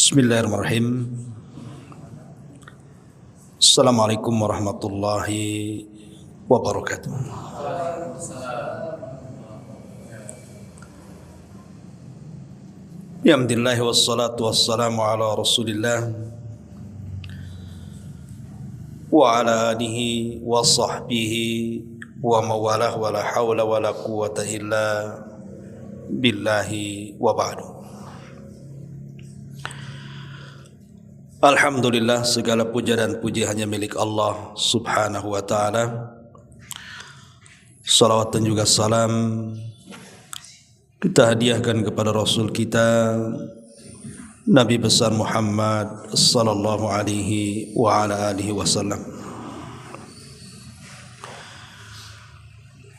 Bismillahirrahmanirrahim. Assalamualaikum warahmatullahi wabarakatuh. Alhamdulillah wassalatu wassalamu ala Rasulillah wa ala alihi wa sahbihi wa mawalah wa la hawla wa la quwwata illa billahi wa ba'du. Alhamdulillah, segala puja dan puji hanya milik Allah subhanahu wa ta'ala. Salawat dan juga salam kita hadiahkan kepada Rasul kita Nabi besar Muhammad sallallahu alaihi wa ala alihi wasallam.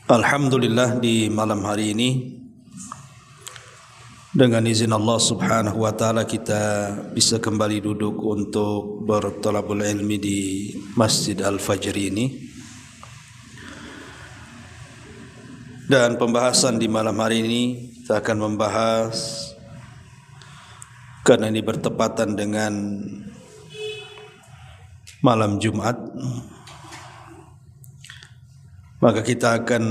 Alhamdulillah, di malam hari ini dengan izin Allah subhanahu wa ta'ala kita bisa kembali duduk untuk bertalabul ilmi di Masjid Al-Fajr ini. Dan pembahasan di malam hari ini kita akan membahas, karena ini bertepatan dengan malam Jumat, maka kita akan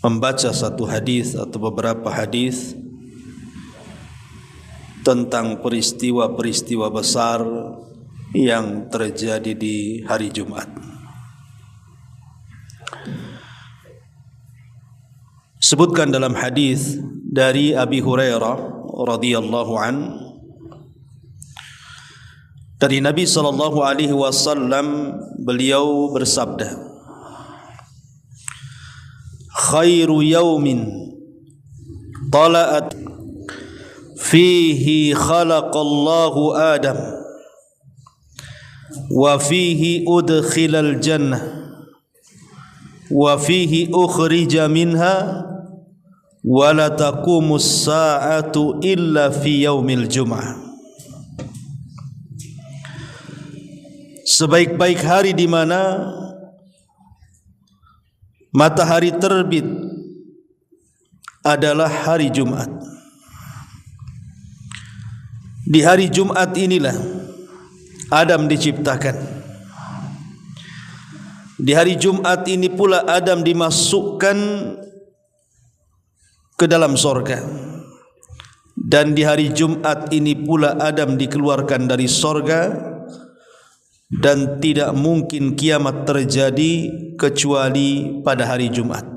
membaca satu hadis atau beberapa hadis tentang peristiwa-peristiwa besar yang terjadi di hari Jumat. Sebutkan dalam hadis dari Abi Hurairah radhiyallahu an, dari Nabi sallallahu alaihi wasallam, beliau bersabda, khairu yaumin tala'at fihi khalaqallahu Adam wa fihi udkhilal jannah wa fihi ukhrija minha wa la taqumus sa'atu illa fi yaumil jum'ah. Sebaik-baik hari di mana matahari terbit adalah hari Jumat. Di hari Jumat inilah Adam diciptakan. Di hari Jumat ini pula Adam dimasukkan ke dalam sorga. Dan di hari Jumat ini pula Adam dikeluarkan dari sorga. Dan tidak mungkin kiamat terjadi kecuali pada hari Jumat.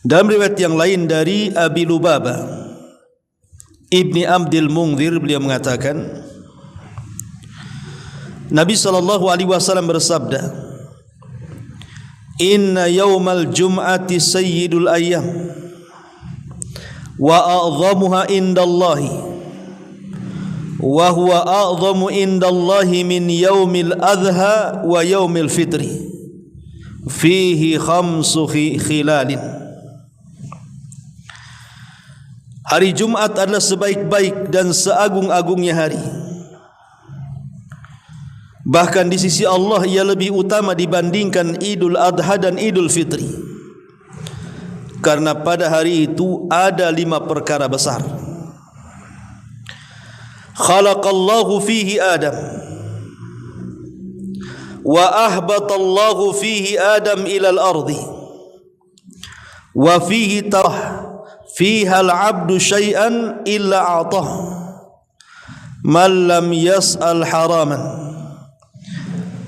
Dalam riwayat yang lain dari Abi Lubabah Ibni Abdul Munzir, beliau mengatakan, Nabi sallallahu alaihi wasallam bersabda, inna yaumal jum'ati sayyidul ayyam wa a'zamuha indallahi wa huwa a'zamu indallahi min yaumil adha wa yaumil fitri fihi khamsu khilalin. Hari Jumat adalah sebaik-baik dan seagung-agungnya hari. Bahkan di sisi Allah ia lebih utama dibandingkan Idul Adha dan Idul Fitri. Karena pada hari itu ada 5 perkara besar. Khalaqallahu fihi Adam wa ahbatallahu fihi Adam ilal ardi wa fihi tarah fiha al-'abdu syai'an illa a'tah man lam yas'al haraman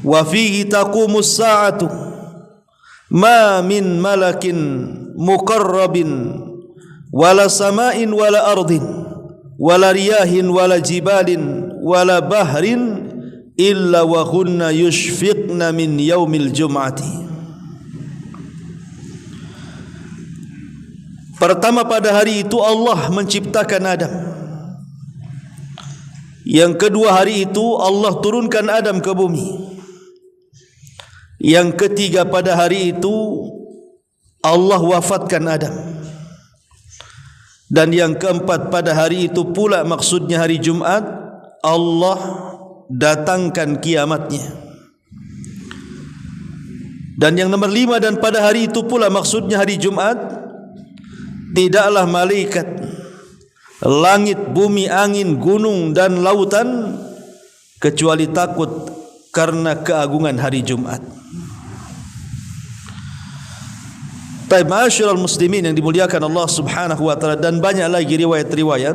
wa fihi taqumus sa'atu ma min malakin muqarrabin wala sama'in wala ardin wala riyahin wala jibalin wala bahrin illa wa hunna yushfiqna min yaumil jum'ati. Pertama, pada hari itu Allah menciptakan Adam. Yang kedua, hari itu Allah turunkan Adam ke bumi. Yang ketiga, pada hari itu Allah wafatkan Adam. Dan yang keempat, pada hari itu pula, maksudnya hari Jumat, Allah datangkan kiamatnya. Dan yang nomor 5, dan pada hari itu pula, maksudnya hari Jumat, tidaklah malaikat langit, bumi, angin, gunung dan lautan, kecuali takut karena keagungan hari Jumat. Baik, ma'asyiral muslimin yang dimuliakan Allah Subhanahu wa taala, dan banyak lagi riwayat-riwayat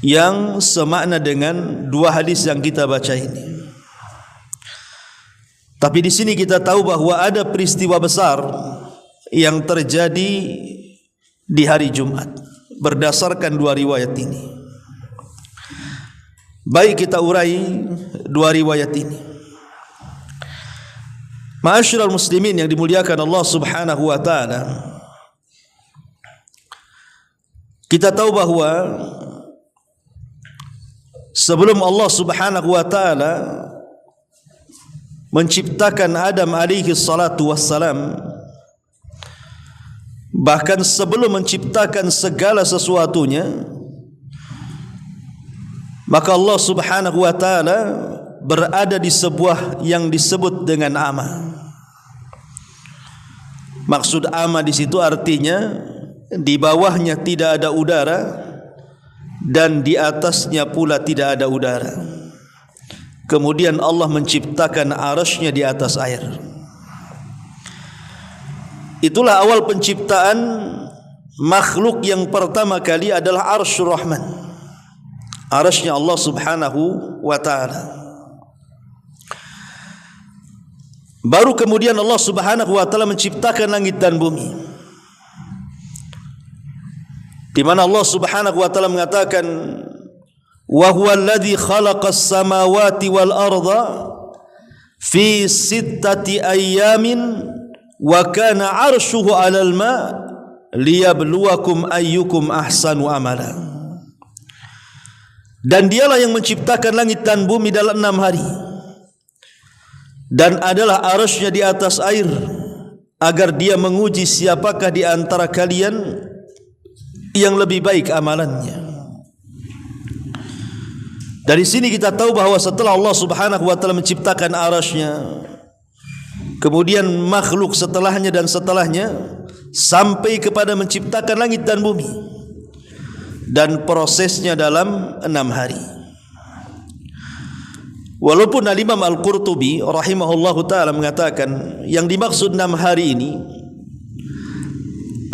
yang semakna dengan dua hadis yang kita baca ini. Tapi di sini kita tahu bahwa ada peristiwa besar yang terjadi di hari Jumat berdasarkan dua riwayat ini. Baik, kita urai dua riwayat ini. Ma'asyiral muslimin yang dimuliakan Allah Subhanahu wa taala, kita tahu bahwa sebelum Allah Subhanahu wa taala menciptakan Adam alaihi salatu wassalam, bahkan sebelum menciptakan segala sesuatunya, maka Allah Subhanahu wa taala berada di sebuah yang disebut dengan ama. Maksud ama di situ artinya di bawahnya tidak ada udara dan di atasnya pula tidak ada udara. Kemudian Allah menciptakan arasy-Nya di atas air. Itulah awal penciptaan makhluk yang pertama kali adalah Arsyur Rahman, arasy-Nya Allah Subhanahu wa taala. Baru kemudian Allah Subhanahu wa taala menciptakan langit dan bumi, di mana Allah Subhanahu wa taala mengatakan, wa huwal ladzi khalaqas samawati wal arda fi sittati ayyamin wa kana 'arshuhu 'alal ma' liyabluwakum ayyukum ahsanu amala. Dan dialah yang menciptakan langit dan bumi dalam 6 hari, dan adalah arasy-Nya di atas air, agar dia menguji siapakah di antara kalian yang lebih baik amalannya. Dari sini kita tahu bahwa setelah Allah Subhanahu wa taala menciptakan arasy-Nya, kemudian makhluk setelahnya dan setelahnya, sampai kepada menciptakan langit dan bumi, dan prosesnya dalam 6 hari. Walaupun Al-Imam Al-Qurtubi rahimahullahu ta'ala mengatakan yang dimaksud 6 hari ini,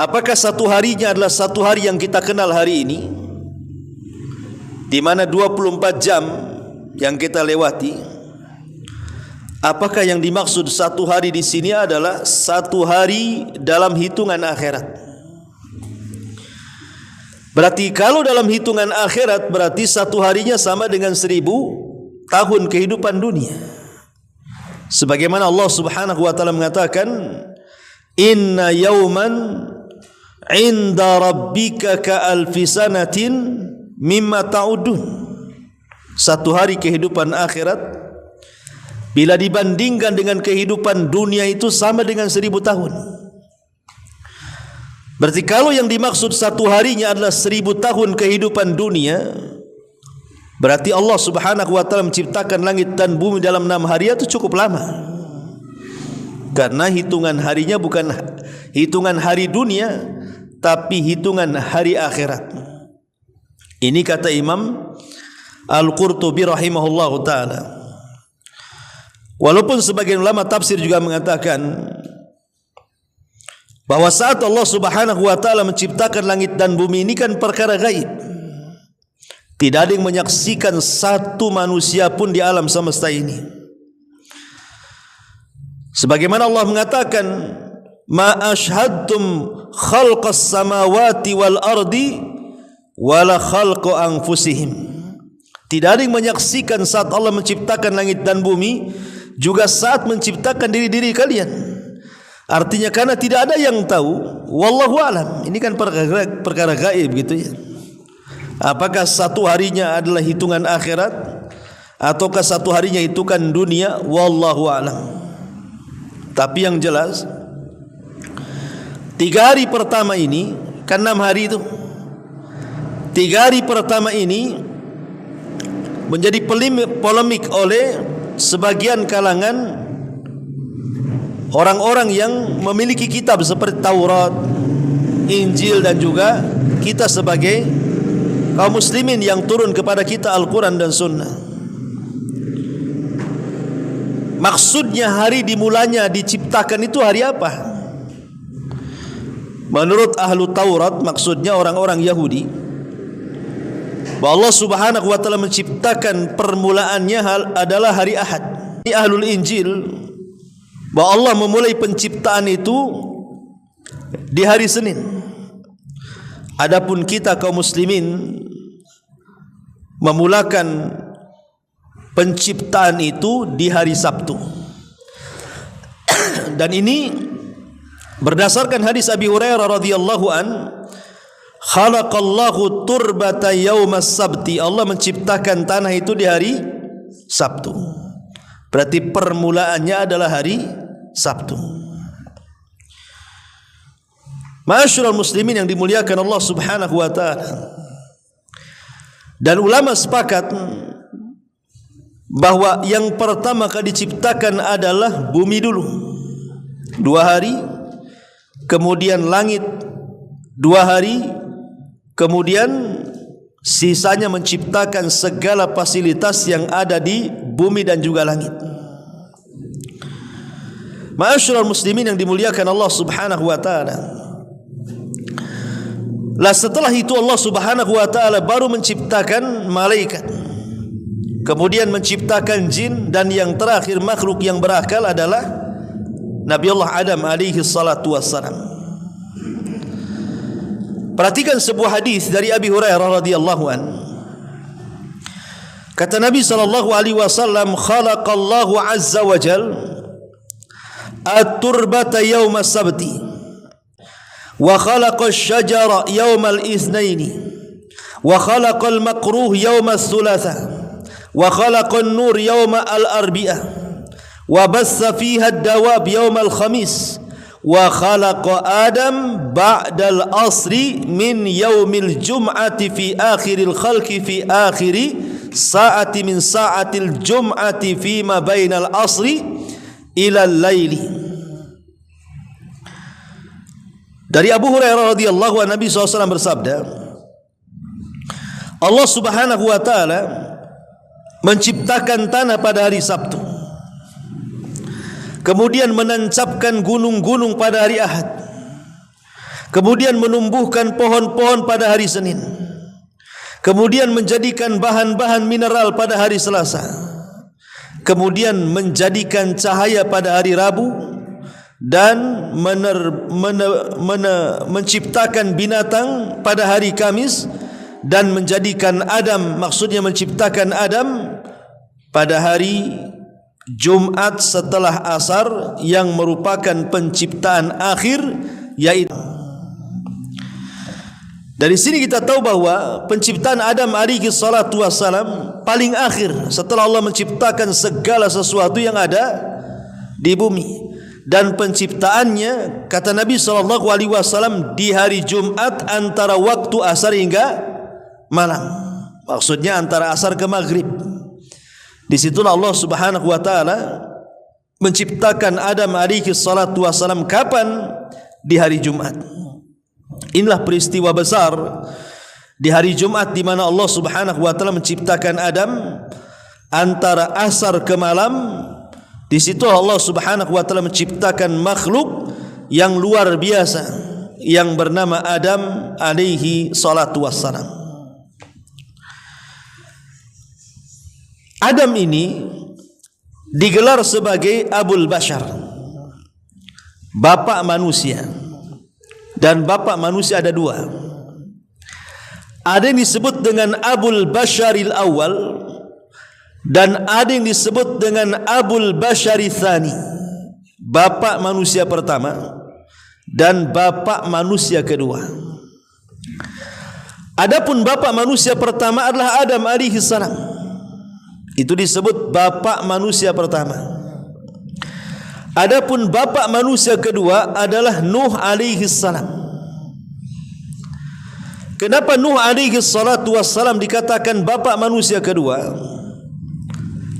apakah satu harinya adalah satu hari yang kita kenal hari ini, di mana 24 jam yang kita lewati, apakah yang dimaksud satu hari di sini adalah satu hari dalam hitungan akhirat? Berarti kalau dalam hitungan akhirat, berarti satu harinya sama dengan 1000 tahun kehidupan dunia. Sebagaimana Allah Subhanahu wa taala mengatakan, inna yawman 'inda rabbika ka'alfi sanatin mimma ta'udun. Satu hari kehidupan akhirat bila dibandingkan dengan kehidupan dunia itu sama dengan 1000 tahun. Berarti kalau yang dimaksud satu harinya adalah 1000 tahun kehidupan dunia, berarti Allah Subhanahu wa taala menciptakan langit dan bumi dalam 6 hari itu cukup lama. Karena hitungan harinya bukan hitungan hari dunia, tapi hitungan hari akhirat. Ini kata Imam Al-Qurtubi rahimahullahu taala. Walaupun sebagian ulama tafsir juga mengatakan bahwa saat Allah Subhanahu wa taala menciptakan langit dan bumi ini kan perkara gaib. Tidak ada yang menyaksikan satu manusia pun di alam semesta ini. Sebagaimana Allah mengatakan, ma ashhadtum khalqas samawati wal ardi wala khalqa anfusihim. Tidak ada yang menyaksikan saat Allah menciptakan langit dan bumi, juga saat menciptakan diri-diri kalian. Artinya karena tidak ada yang tahu, wallahu alam. Ini kan perkara gaib gitu ya. Apakah satu harinya adalah hitungan akhirat ataukah satu harinya hitungan dunia, wallahu alam. Tapi yang jelas 3 hari pertama ini, kan 6 hari itu, 3 hari pertama ini menjadi polemik oleh sebagian kalangan orang-orang yang memiliki kitab seperti Taurat, Injil dan juga kita sebagai kaum muslimin yang turun kepada kita Al-Quran dan Sunnah. Maksudnya hari dimulanya diciptakan itu hari apa? Menurut ahlu Taurat, maksudnya orang-orang Yahudi, bahwa Allah Subhanahu wa taala menciptakan permulaannya adalah hari Ahad. Ini ahlul Injil, bahwa Allah memulai penciptaan itu di hari Senin. Adapun kita kaum muslimin memulakan penciptaan itu di hari Sabtu. Dan ini berdasarkan hadis Abi Hurairah radhiyallahu an, khalaqallahu turbata yaumas sabti, Allah menciptakan tanah itu di hari Sabtu. Berarti permulaannya adalah hari Sabtu. Ma'asyiral muslimin yang dimuliakan Allah Subhanahu wa taala. Dan ulama sepakat bahwa yang pertama kali diciptakan adalah bumi dulu 2 hari, kemudian langit 2 hari, kemudian sisanya menciptakan segala fasilitas yang ada di bumi dan juga langit. Ma'asyiral muslimin yang dimuliakan Allah Subhanahu wa taala. Lah setelah itu Allah Subhanahu wa taala baru menciptakan malaikat. Kemudian menciptakan jin, dan yang terakhir makhluk yang berakal adalah Nabi Allah Adam alaihi salatu wassalam. Perhatikan sebuah hadis dari Abi Hurairah radhiyallahu an. Kata Nabi sallallahu alaihi wasallam, khalaqallahu azza wa jal at-turbata yawma sabti wa khalaqa asy-syajara yawma al-itsnaini wa khalaqa al-makruh yawma ats-tsulatsa wa khalaqa an-nur yawma al-arbi'ah wa bassa fiha ad-dawab yawma al-khamis wa khalaqa Adam ba'da al-asri min yawmil jum'ati fi akhiril khalqi fi akhiri sa'ati min sa'atil jum'ati fi ma bainal asri ila al-laili. Dari Abu Hurairah radhiyallahu anhu, Nabi SAW bersabda, Allah Subhanahu wa taala menciptakan tanah pada hari Sabtu, kemudian menancapkan gunung-gunung pada hari Ahad, kemudian menumbuhkan pohon-pohon pada hari Senin, kemudian menjadikan bahan-bahan mineral pada hari Selasa, kemudian menjadikan cahaya pada hari Rabu, dan menciptakan binatang pada hari Kamis, dan menjadikan Adam, maksudnya menciptakan Adam pada hari Jumat setelah asar, yang merupakan penciptaan akhir, yaitu. Dari sini kita tahu bahwa penciptaan Adam alaihi salatu wassalam paling akhir setelah Allah menciptakan segala sesuatu yang ada di bumi. Dan penciptaannya, kata Nabi SAW, di hari Jumat antara waktu asar hingga malam. Maksudnya antara asar ke maghrib. Di situlah Allah Subhanahu wa taala menciptakan Adam alaihi salatu wassalam kapan? Di hari Jumat. Inilah peristiwa besar di hari Jumat di mana Allah Subhanahu wa taala menciptakan Adam antara asar ke malam. Di situ Allah Subhanahu wa taala menciptakan makhluk yang luar biasa yang bernama Adam alaihi salatu wassalam. Adam ini digelar sebagai Abul Bashar, bapak manusia. Dan bapak manusia ada 2. Ada yang disebut dengan Abul Basharil Awal, dan ada yang disebut dengan Abul Bashari Tsani, bapak manusia pertama dan bapak manusia kedua. Adapun bapak manusia pertama adalah Adam alaihi salam. Itu disebut bapak manusia pertama. Adapun bapak manusia kedua adalah Nuh alaihi salam. Kenapa Nuh alaihi salatu wassalam dikatakan bapak manusia kedua?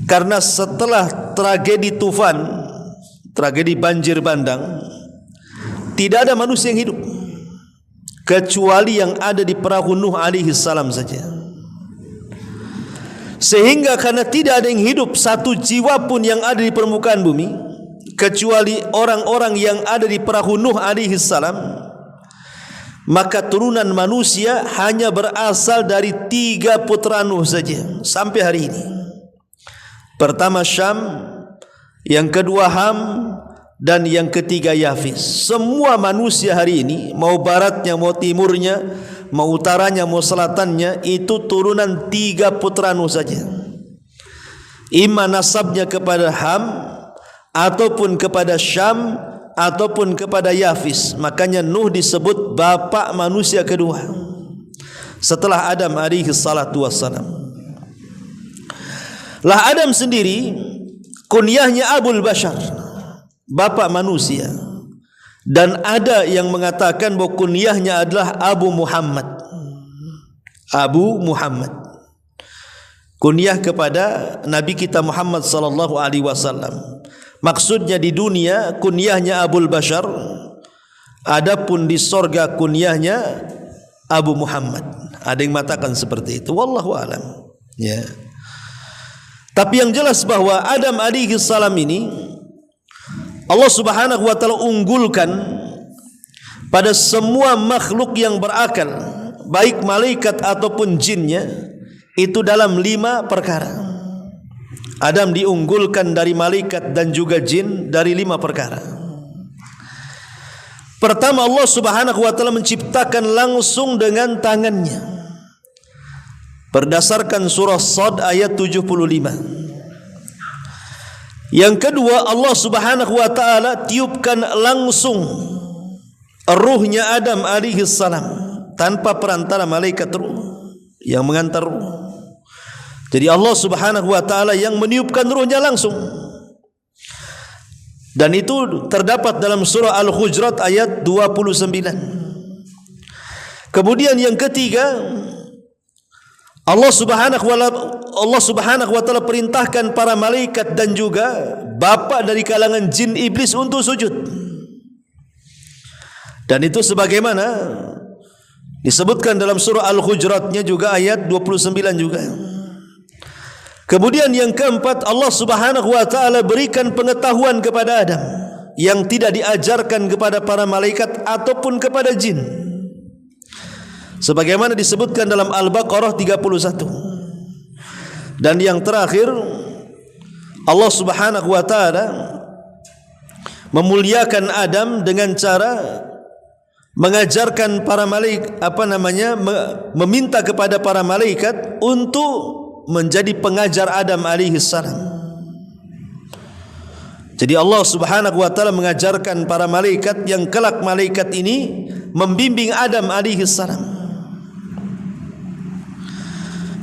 Karena setelah tragedi tufan, tragedi banjir bandang, tidak ada manusia yang hidup. kecuali yang ada di perahu Nuh alaihi salam saja. Sehingga karena tidak ada yang hidup satu jiwa pun yang ada di permukaan bumi kecuali orang-orang yang ada di perahu Nuh alaihi salam, maka turunan manusia hanya berasal dari 3 putra Nuh saja sampai hari ini. Pertama Syam, yang kedua Ham, dan yang ketiga Yafis. Semua manusia hari ini, mau baratnya, mau timurnya, mau utaranya, mau selatannya, itu turunan 3 putra Nuh saja. Ima nasabnya kepada Ham, ataupun kepada Syam, ataupun kepada Yafis. Makanya Nuh disebut bapak manusia kedua setelah Adam alaihi salatu wassalam. Lah Adam sendiri kunyahnya Abul Bashar, bapak manusia. Dan ada yang mengatakan bahawa kunyahnya adalah Abu Muhammad. Abu Muhammad, kunyah kepada Nabi kita Muhammad sallallahu alaihi wasallam. Maksudnya di dunia kunyahnya Abul Bashar, adapun di sorga kunyahnya Abu Muhammad. Ada yang mengatakan seperti itu, wallahu alam. Ya. Tapi yang jelas bahwa Adam alaihi salam ini Allah Subhanahu wa taala unggulkan pada semua makhluk yang berakal, baik malaikat ataupun jinnya, itu dalam 5 perkara. Adam diunggulkan dari malaikat dan juga jin dari 5 perkara. Pertama, Allah Subhanahu wa taala menciptakan langsung dengan tangannya. Berdasarkan surah Shad ayat 75. Yang kedua, Allah Subhanahu wa taala tiupkan langsung ruhnya Adam alaihi salam tanpa perantara malaikat ruh yang mengantar ruh. Jadi Allah Subhanahu wa taala yang meniupkan ruhnya langsung. Dan itu terdapat dalam surah Al-Hujurat ayat 29. Kemudian yang ketiga, Allah Subhanahu wa taala perintahkan para malaikat dan juga bapa dari kalangan jin iblis untuk sujud. Dan itu sebagaimana disebutkan dalam surah Al-Hujuratnya juga ayat 29 juga. Kemudian yang keempat, Allah Subhanahu wa taala berikan pengetahuan kepada Adam yang tidak diajarkan kepada para malaikat ataupun kepada jin. Sebagaimana disebutkan dalam Al-Baqarah 31. Dan yang terakhir, Allah Subhanahu wa taala memuliakan Adam dengan cara mengajarkan para malaikat, meminta kepada para malaikat untuk menjadi pengajar Adam alaihi salam. Jadi Allah Subhanahu wa taala mengajarkan para malaikat yang kelak malaikat ini membimbing Adam alaihi salam.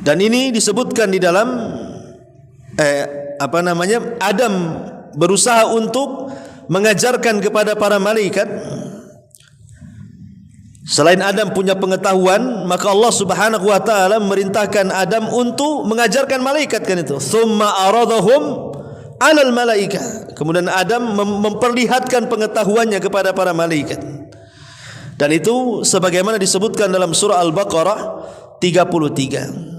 Dan ini disebutkan di dalam Adam berusaha untuk mengajarkan kepada para malaikat. Selain Adam punya pengetahuan, maka Allah Subhanahu wa taala memerintahkan Adam untuk mengajarkan malaikat, kan itu. Tsumma aradahum 'alal malaika. Kemudian Adam memperlihatkan pengetahuannya kepada para malaikat. Dan itu sebagaimana disebutkan dalam surah Al-Baqarah 33.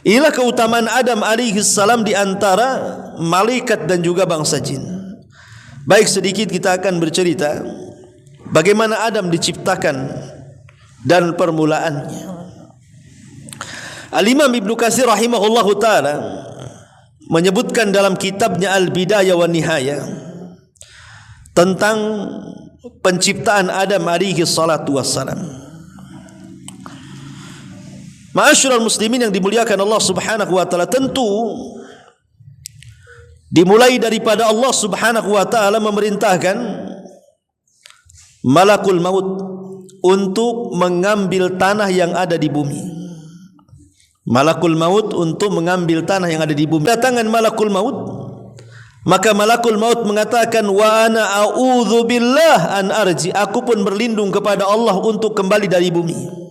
Inilah keutamaan Adam alaihi salam di antara malaikat dan juga bangsa jin. Baik, sedikit kita akan bercerita bagaimana Adam diciptakan dan permulaannya. Al-Imam Ibnu Katsir rahimahullahu taala menyebutkan dalam kitabnya Al-Bidayah wa Nihayah tentang penciptaan Adam alaihi salatu wassalam. Ma'asyiral muslimin yang dimuliakan Allah Subhanahu wa taala, tentu dimulai daripada Allah Subhanahu wa taala memerintahkan malakul maut untuk mengambil tanah yang ada di bumi. Malakul maut untuk mengambil tanah yang ada di bumi. Datangan malakul maut, maka malakul maut mengatakan, wa ana a'udzu billah an arji. Aku pun berlindung kepada Allah untuk kembali dari bumi.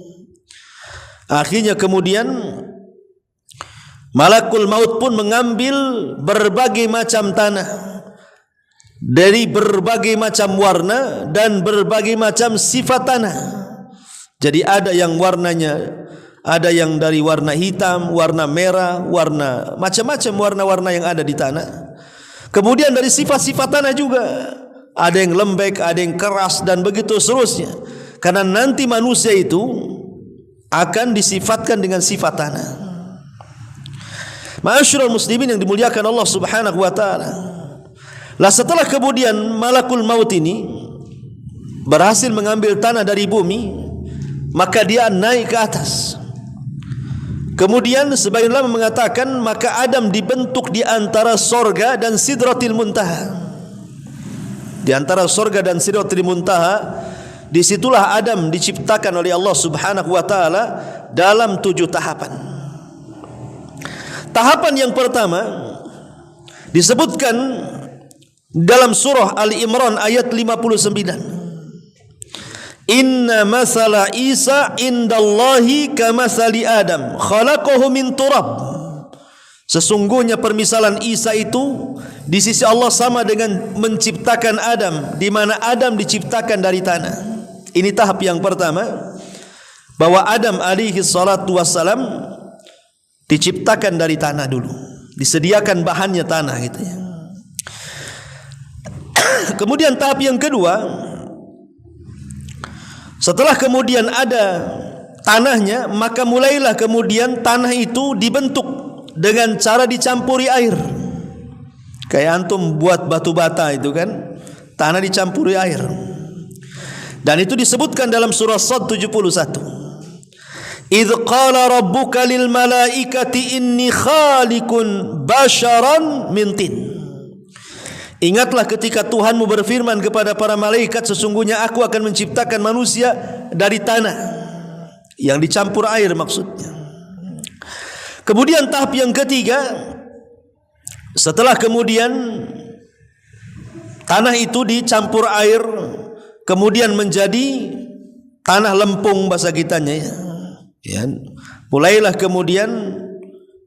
Akhirnya kemudian malakul maut pun mengambil berbagai macam tanah dari berbagai macam warna dan berbagai macam sifat tanah. Jadi ada yang warnanya, ada yang dari warna hitam, warna merah, warna macam-macam warna-warna yang ada di tanah. Kemudian dari sifat-sifat tanah juga, ada yang lembek, ada yang keras dan begitu seterusnya. Karena nanti manusia itu akan disifatkan dengan sifat tanah. Ma'asyiral muslimin yang dimuliakan Allah Subhanahu wa taala. Lah setelah kemudian malakul maut ini berhasil mengambil tanah dari bumi, maka dia naik ke atas. Kemudian sebagian ulama mengatakan maka Adam dibentuk di antara sorga dan Sidratil Muntaha. Di antara sorga dan Sidratil Muntaha, disitulah Adam diciptakan oleh Allah Subhanahu wa taala dalam 7 tahapan. Tahapan yang pertama disebutkan dalam surah Ali Imran ayat 59. Inna masala Isa indallahi kamasali Adam khalaqahu min turab. Sesungguhnya permisalan Isa itu di sisi Allah sama dengan menciptakan Adam, di mana Adam diciptakan dari tanah. Ini tahap yang pertama, bahwa Adam alaihi salatu wassalam diciptakan dari tanah dulu, disediakan bahannya tanah gitu ya. Kemudian tahap yang kedua, setelah kemudian ada tanahnya, maka mulailah kemudian tanah itu dibentuk dengan cara dicampuri air. Kayak antum buat batu bata itu kan, tanah dicampuri air. Dan itu disebutkan dalam surah Sad 71. Idz qala rabbuka lil malaikati inni khaliqun basharan min tin. Ingatlah ketika Tuhanmu berfirman kepada para malaikat, sesungguhnya aku akan menciptakan manusia dari tanah yang dicampur air maksudnya. Kemudian tahap yang ketiga, setelah kemudian tanah itu dicampur air, kemudian menjadi tanah lempung bahasa kitanya ya. Mulailah kemudian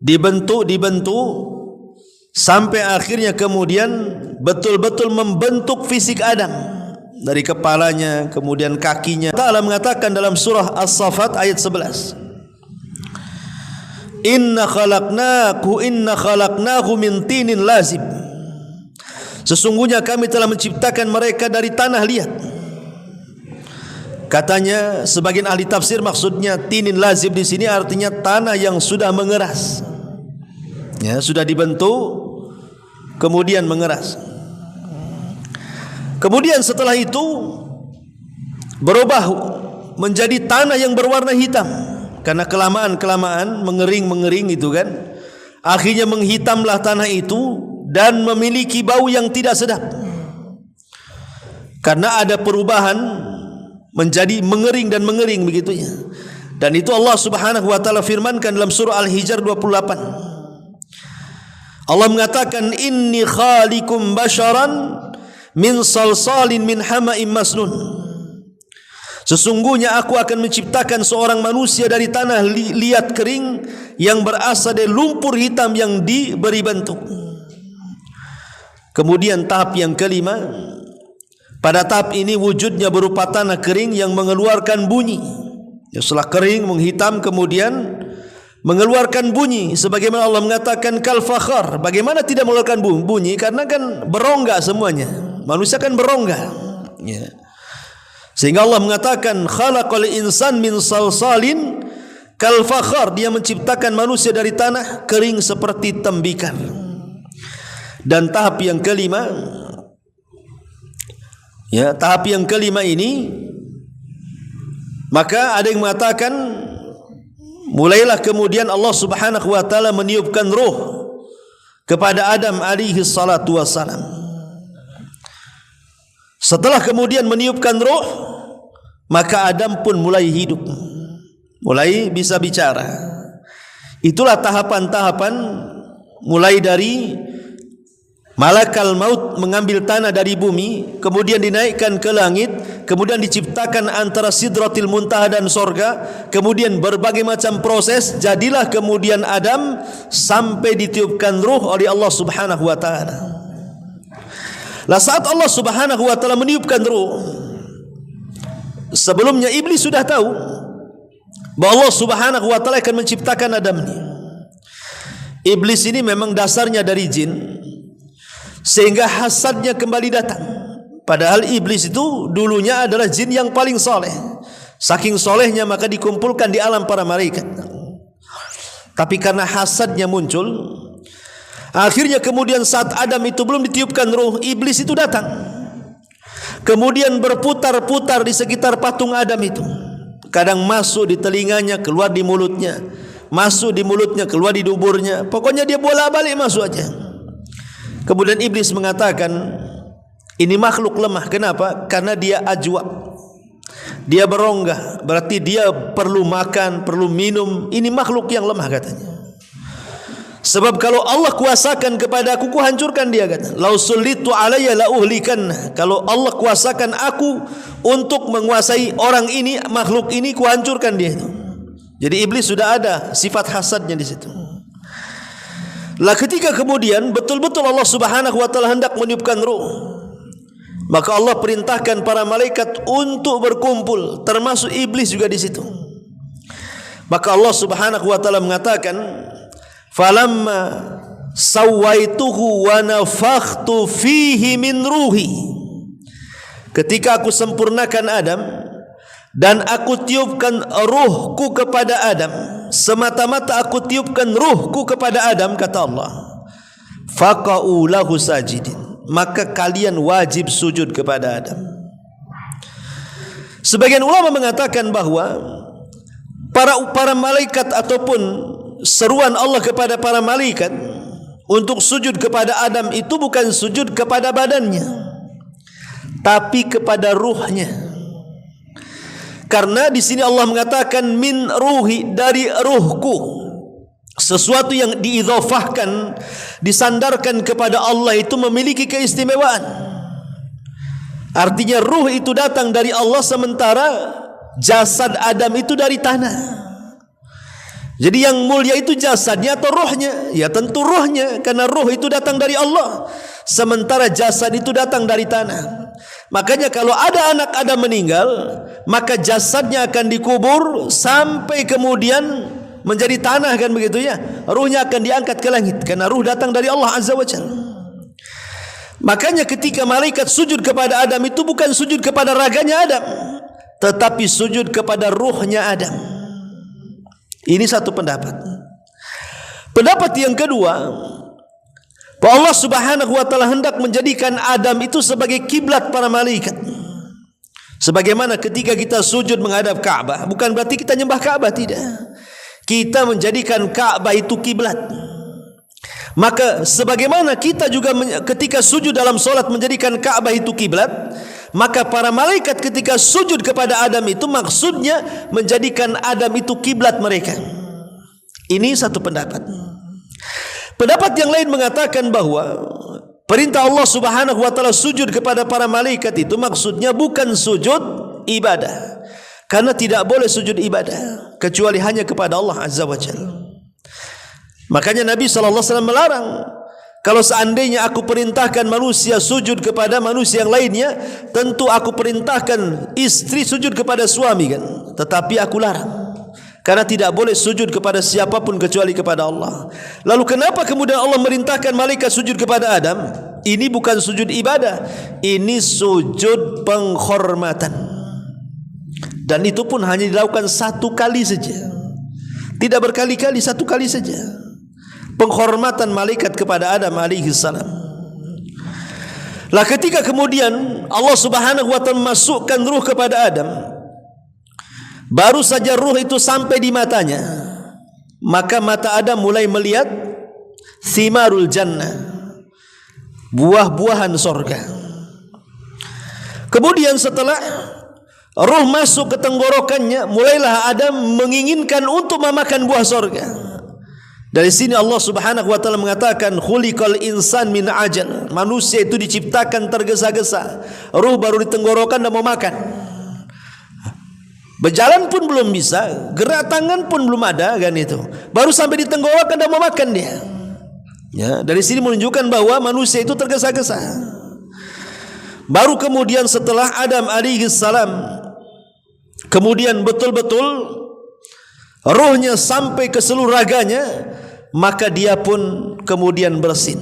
dibentuk sampai akhirnya kemudian betul-betul membentuk fisik Adam dari kepalanya, kemudian kakinya. Allah mengatakan dalam surah As-Saffat ayat 11, Inna khalaqnahu min tinin lazib. Sesungguhnya kami telah menciptakan mereka dari tanah liat. Katanya sebagian ahli tafsir maksudnya tinin lazib di sini artinya tanah yang sudah mengeras. Ya, sudah dibentuk kemudian mengeras. Kemudian setelah itu berubah menjadi tanah yang berwarna hitam karena kelamaan mengering itu kan. Akhirnya menghitamlah tanah itu dan memiliki bau yang tidak sedap. Karena ada perubahan menjadi mengering begitu ya. Dan itu Allah Subhanahu wa taala firmankan dalam surah Al-Hijr 28. Allah mengatakan inni khaliqum basharan min salsalin min hama'im masnun. Sesungguhnya aku akan menciptakan seorang manusia dari tanah liat kering yang berasal dari lumpur hitam yang diberi bentuk. Kemudian tahap yang kelima, pada tahap ini wujudnya berupa tanah kering yang mengeluarkan bunyi. Setelah kering menghitam kemudian mengeluarkan bunyi, sebagaimana Allah mengatakan kal fakhar. Bagaimana tidak mengeluarkan bunyi? Karena kan berongga semuanya. Manusia kan berongga ya. Sehingga Allah mengatakan khalaqal insan min salsalin kal fakhar. Dia menciptakan manusia dari tanah kering seperti tembikar. Dan tahap yang kelima, ya, tahap yang kelima ini, maka ada yang mengatakan mulailah kemudian Allah Subhanahu wa taala meniupkan ruh kepada Adam alaihi salatu wassalam. Setelah kemudian meniupkan ruh, maka Adam pun mulai hidup, mulai bisa bicara. Itulah tahapan-tahapan mulai dari malakal maut mengambil tanah dari bumi, kemudian dinaikkan ke langit, kemudian diciptakan antara Sidratil Muntaha dan sorga, kemudian berbagai macam proses, jadilah kemudian Adam sampai ditiupkan ruh oleh Allah Subhanahu wa taala. Lah saat Allah Subhanahu wa taala meniupkan ruh, Sebelumnya iblis sudah tahu bahwa Allah Subhanahu wa taala akan menciptakan Adam ini. Iblis ini memang dasarnya dari jin, sehingga hasadnya kembali datang. Padahal iblis itu dulunya adalah jin yang paling soleh. Saking solehnya maka dikumpulkan di alam para malaikat. Tapi karena hasadnya muncul, akhirnya kemudian saat Adam itu belum ditiupkan ruh, iblis itu datang. Kemudian berputar-putar di sekitar patung Adam itu. Kadang masuk di telinganya, keluar di mulutnya. Masuk di mulutnya, keluar di duburnya. Pokoknya dia bolak-balik masuk aja. Kemudian iblis mengatakan, ini makhluk lemah. Kenapa? Karena dia ajwa. Dia berongga. Berarti dia perlu makan, perlu minum. Ini makhluk yang lemah katanya. Sebab kalau Allah kuasakan kepada aku, hancurkan dia kata. Lau sullitu alayya la uhlikan. Kalau Allah kuasakan aku untuk menguasai orang ini, makhluk ini, kuhancurkan dia itu. Jadi iblis sudah ada sifat hasadnya di situ. Lah ketika kemudian betul-betul Allah Subhanahu wa taala hendak meniupkan ruh, maka Allah perintahkan para malaikat untuk berkumpul, termasuk iblis juga di situ. Maka Allah Subhanahu wa taala mengatakan, "Falamma sawaituhu wa nafakhtu fihi min ruhi." Ketika aku sempurnakan Adam dan aku tiupkan ruhku kepada Adam, semata-mata aku tiupkan ruhku kepada Adam, kata Allah, faqa'u lahu sajidin, maka kalian wajib sujud kepada Adam. Sebagian ulama mengatakan bahwa para malaikat ataupun seruan Allah kepada para malaikat untuk sujud kepada Adam itu bukan sujud kepada badannya, tapi kepada ruhnya. Karena di sini Allah mengatakan min ruhi, dari ruhku. Sesuatu yang diidhafahkan, disandarkan kepada Allah itu memiliki keistimewaan. Artinya ruh itu datang dari Allah, sementara jasad Adam itu dari tanah. Jadi yang mulia itu jasadnya atau ruhnya? Ya tentu ruhnya, karena ruh itu datang dari Allah, sementara jasad itu datang dari tanah. Makanya kalau ada anak Adam meninggal, maka jasadnya akan dikubur sampai kemudian menjadi tanah, kan begitu ya. Ruhnya akan diangkat ke langit karena ruh datang dari Allah Azza wa Jalla. Makanya ketika malaikat sujud kepada Adam itu bukan sujud kepada raganya Adam, tetapi sujud kepada ruhnya Adam. Ini satu pendapat. Pendapat yang kedua, bahwa Allah Subhanahu wa taala hendak menjadikan Adam itu sebagai kiblat para malaikat. Sebagaimana ketika kita sujud menghadap Ka'bah, bukan berarti kita nyembah Ka'bah, tidak. Kita menjadikan Ka'bah itu kiblat. Maka sebagaimana kita juga ketika sujud dalam solat menjadikan Ka'bah itu kiblat, maka para malaikat ketika sujud kepada Adam itu maksudnya menjadikan Adam itu kiblat mereka. Ini satu pendapat. Pendapat yang lain mengatakan bahwa perintah Allah Subhanahu wa taala sujud kepada para malaikat itu maksudnya bukan sujud ibadah. Karena tidak boleh sujud ibadah kecuali hanya kepada Allah Azza wa Jalla. Makanya Nabi sallallahu alaihi wasallam melarang, kalau seandainya aku perintahkan manusia sujud kepada manusia yang lainnya, tentu aku perintahkan istri sujud kepada suami kan. Tetapi aku larang, karena tidak boleh sujud kepada siapapun kecuali kepada Allah. Lalu kenapa kemudian Allah merintahkan malaikat sujud kepada Adam? Ini bukan sujud ibadah, ini sujud penghormatan. Dan itu pun hanya dilakukan satu kali saja, tidak berkali-kali, satu kali saja. Penghormatan malaikat kepada Adam alaihi salam. Lah ketika kemudian Allah Subhanahu wa taala memasukkan ruh kepada Adam, baru saja ruh itu sampai di matanya, maka mata Adam mulai melihat thimarul jannah, buah-buahan sorga. Kemudian setelah ruh masuk ke tenggorokannya, mulailah Adam menginginkan untuk memakan buah sorga. Dari sini Allah Subhanahu wa taala mengatakan khuliqal insan min ajal. Manusia itu diciptakan tergesa-gesa. Ruh baru di tenggorokan dan mau makan. Berjalan pun belum bisa, gerak tangan pun belum ada kan itu. Baru sampai di tenggorokan dan mau makan dia. Ya, dari sini menunjukkan bahwa manusia itu tergesa-gesa. Baru kemudian setelah Adam alaihi salam kemudian betul-betul rohnya sampai ke seluruh raganya, maka dia pun kemudian bersin.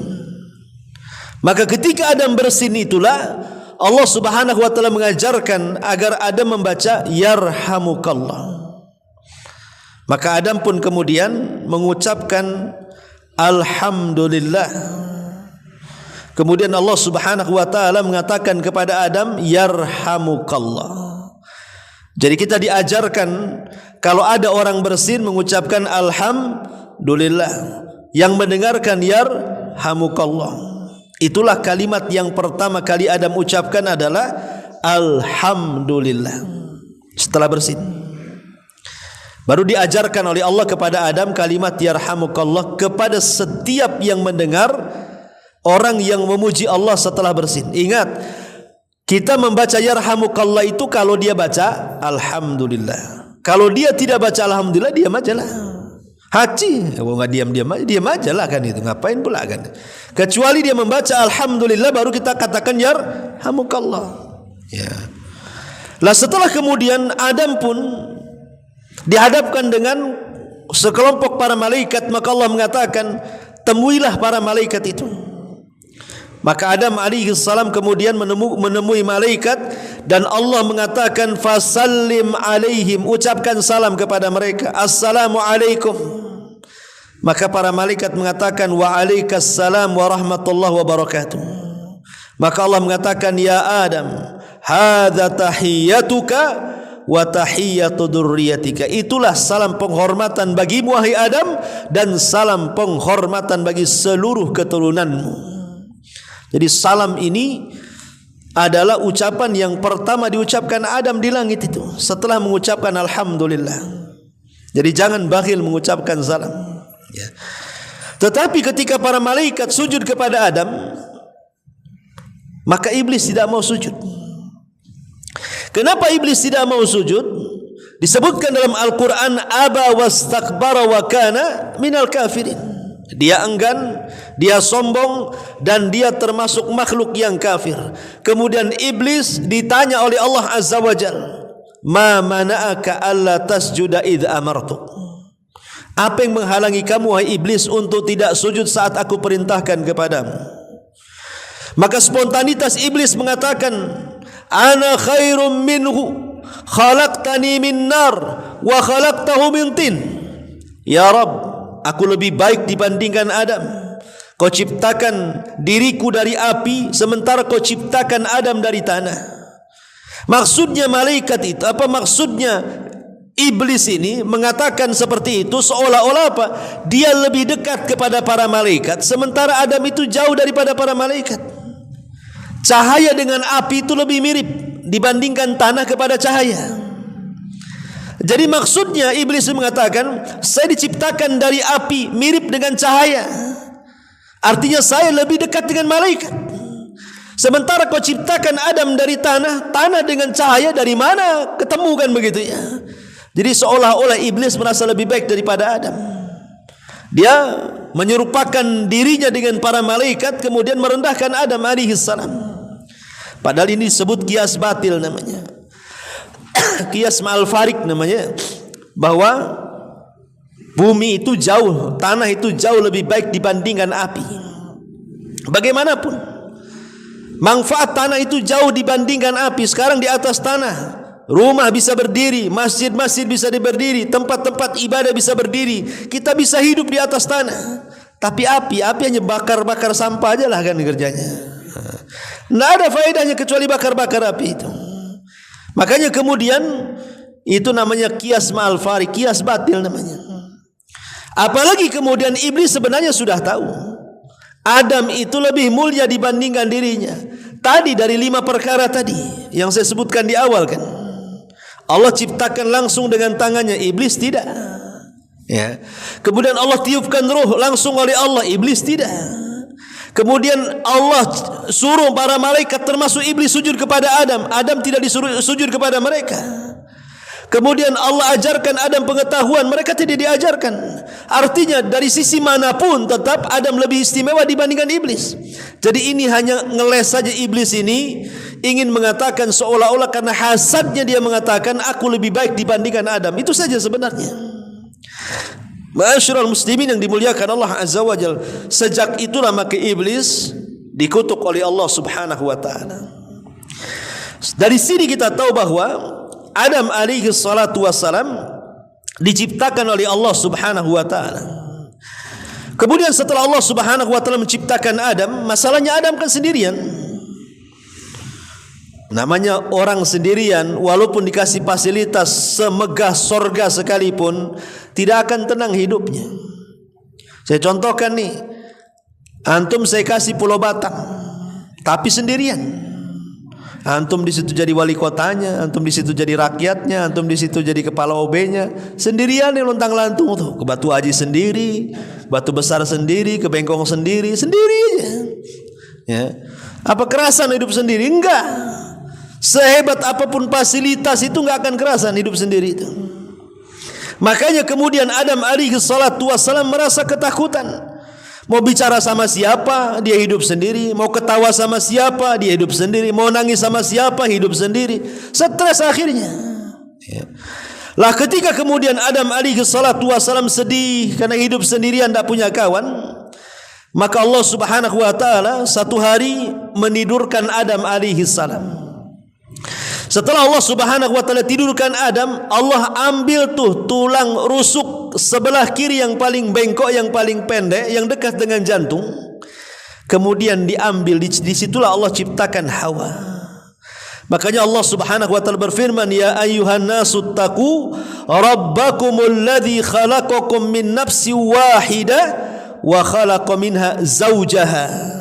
Maka ketika Adam bersin itulah Allah Subhanahu wa taala mengajarkan agar Adam membaca yarhamukallah. Maka Adam pun kemudian mengucapkan alhamdulillah. Kemudian Allah Subhanahu wa taala mengatakan kepada Adam yarhamukallah. Jadi kita diajarkan kalau ada orang bersin mengucapkan alhamdulillah, yang mendengarkan yarhamukallah. Itulah kalimat yang pertama kali Adam ucapkan adalah alhamdulillah setelah bersin. Baru diajarkan oleh Allah kepada Adam kalimat yarhamukallah kepada setiap yang mendengar orang yang memuji Allah setelah bersin. Ingat, kita membaca yarhamukallah itu kalau dia baca alhamdulillah. Kalau dia tidak baca alhamdulillah, diam ajalah. Haji, enggak diam ajalah kan itu. Ngapain pula kan? Kecuali dia membaca alhamdulillah baru kita katakan yarhamukallah. Ya. Lah setelah kemudian Adam pun dihadapkan dengan sekelompok para malaikat, maka Allah mengatakan temuilah para malaikat itu. Maka Adam alaihi salam kemudian menemui malaikat dan Allah mengatakan fasallim alaihim, ucapkan salam kepada mereka, assalamu alaikum. Maka para malaikat mengatakan wa alaikassalam wa rahmatullahi wa barakatuh. Maka Allah mengatakan ya Adam hadza tahiyyatuka wa tahiyyatu dzurriyyatika. Itulah salam penghormatan bagimu wahai Adam dan salam penghormatan bagi seluruh keturunanmu. Jadi salam ini adalah ucapan yang pertama diucapkan Adam di langit itu setelah mengucapkan alhamdulillah. Jadi jangan bakhil mengucapkan salam, ya. Tetapi ketika para malaikat sujud kepada Adam, maka iblis tidak mau sujud. Kenapa iblis tidak mau sujud? Disebutkan dalam Al-Quran aba wastakbara wa kana minal kafirin. Dia enggan, dia sombong dan dia termasuk makhluk yang kafir. Kemudian iblis ditanya oleh Allah Azza wa Jalla, ma mana'aka alla tasjuda idh amartu. Apa yang menghalangi kamu wahai iblis untuk tidak sujud saat aku perintahkan kepadamu? Maka spontanitas iblis mengatakan ana khairum minhu khalaqtani min nar wa khalaqtahu min tin. Ya Rabb, aku lebih baik dibandingkan Adam. Kau ciptakan diriku dari api sementara kau ciptakan Adam dari tanah. Maksudnya malaikat itu, apa maksudnya iblis ini mengatakan seperti itu seolah-olah apa? Dia lebih dekat kepada para malaikat sementara Adam itu jauh daripada para malaikat. Cahaya dengan api itu lebih mirip dibandingkan tanah kepada cahaya. Jadi maksudnya iblis mengatakan saya diciptakan dari api mirip dengan cahaya. Artinya saya lebih dekat dengan malaikat. Sementara kau ciptakan Adam dari tanah, tanah dengan cahaya dari mana ketemu kan begitu ya. Jadi seolah-olah iblis merasa lebih baik daripada Adam. Dia menyerupakan dirinya dengan para malaikat kemudian merendahkan Adam alaihi salam. Padahal ini disebut kias batil namanya. Kias ma'al farik namanya, bahwa bumi itu jauh, tanah itu jauh lebih baik dibandingkan api. Bagaimanapun manfaat tanah itu jauh dibandingkan api. Sekarang di atas tanah rumah bisa berdiri, masjid-masjid bisa berdiri, tempat-tempat ibadah bisa berdiri, kita bisa hidup di atas tanah. Tapi api hanya bakar-bakar sampah aja lah kan kerjanya. Tidak ada faedahnya kecuali bakar-bakar api itu. Makanya kemudian itu namanya kias ma'al farik, kias batil namanya. Apalagi kemudian iblis sebenarnya sudah tahu Adam itu lebih mulia dibandingkan dirinya. Tadi dari 5 perkara tadi yang saya sebutkan di awal kan, Allah ciptakan langsung dengan tangannya, iblis tidak. Ya. Kemudian Allah tiupkan ruh langsung oleh Allah, iblis tidak. Kemudian Allah suruh para malaikat termasuk iblis sujud kepada Adam. Adam tidak disuruh sujud kepada mereka. Kemudian Allah ajarkan Adam pengetahuan, mereka tidak diajarkan. Artinya dari sisi manapun tetap Adam lebih istimewa dibandingkan iblis. Jadi ini hanya ngeles saja iblis ini, ingin mengatakan seolah-olah karena hasadnya dia mengatakan aku lebih baik dibandingkan Adam. Itu saja sebenarnya. Ma'asyiral muslimin yang dimuliakan Allah Azza wa Jalla. Sejak itulah maka iblis dikutuk oleh Allah Subhanahu wa taala. Dari sini kita tahu bahwa Adam alaihi salatu wassalam diciptakan oleh Allah Subhanahu wa taala. Kemudian setelah Allah Subhanahu wa taala menciptakan Adam, masalahnya Adam kan sendirian. Namanya orang sendirian, walaupun dikasih fasilitas semegah sorga sekalipun, tidak akan tenang hidupnya. Saya contohkan nih, antum saya kasih Pulau Batam, tapi sendirian. Antum di situ jadi wali kotanya, antum di situ jadi rakyatnya, antum di situ jadi kepala OB-nya, sendirian yang lontang-lantung tuh, ke Batu Haji sendiri, Batu Besar sendiri, ke Bengkong sendiri, sendiri aja. Ya. Apa kerasan hidup sendiri? Enggak. Sehebat apapun fasilitas itu enggak akan kerasan hidup sendiri itu. Makanya kemudian Adam alaihi salatu wassalam merasa ketakutan. Mau bicara sama siapa, dia hidup sendiri. Mau ketawa sama siapa, dia hidup sendiri. Mau nangis sama siapa, hidup sendiri. Stres akhirnya. Ya. Lah ketika kemudian Adam alaihi salatu wassalam sedih karena hidup sendirian, tidak punya kawan, maka Allah Subhanahu wa taala satu hari menidurkan Adam alaihi salam. Setelah Allah Subhanahu wa taala tidurkan Adam, Allah ambil tuh tulang rusuk sebelah kiri yang paling bengkok, yang paling pendek, yang dekat dengan jantung. Kemudian diambil, disitulah Allah ciptakan Hawa. Makanya Allah Subhanahu wa taala berfirman, ya ayyuhan nasu taqu rabbakumul ladzi khalaqakum min nafsin wahidah wa khalaqa minha zawjaha.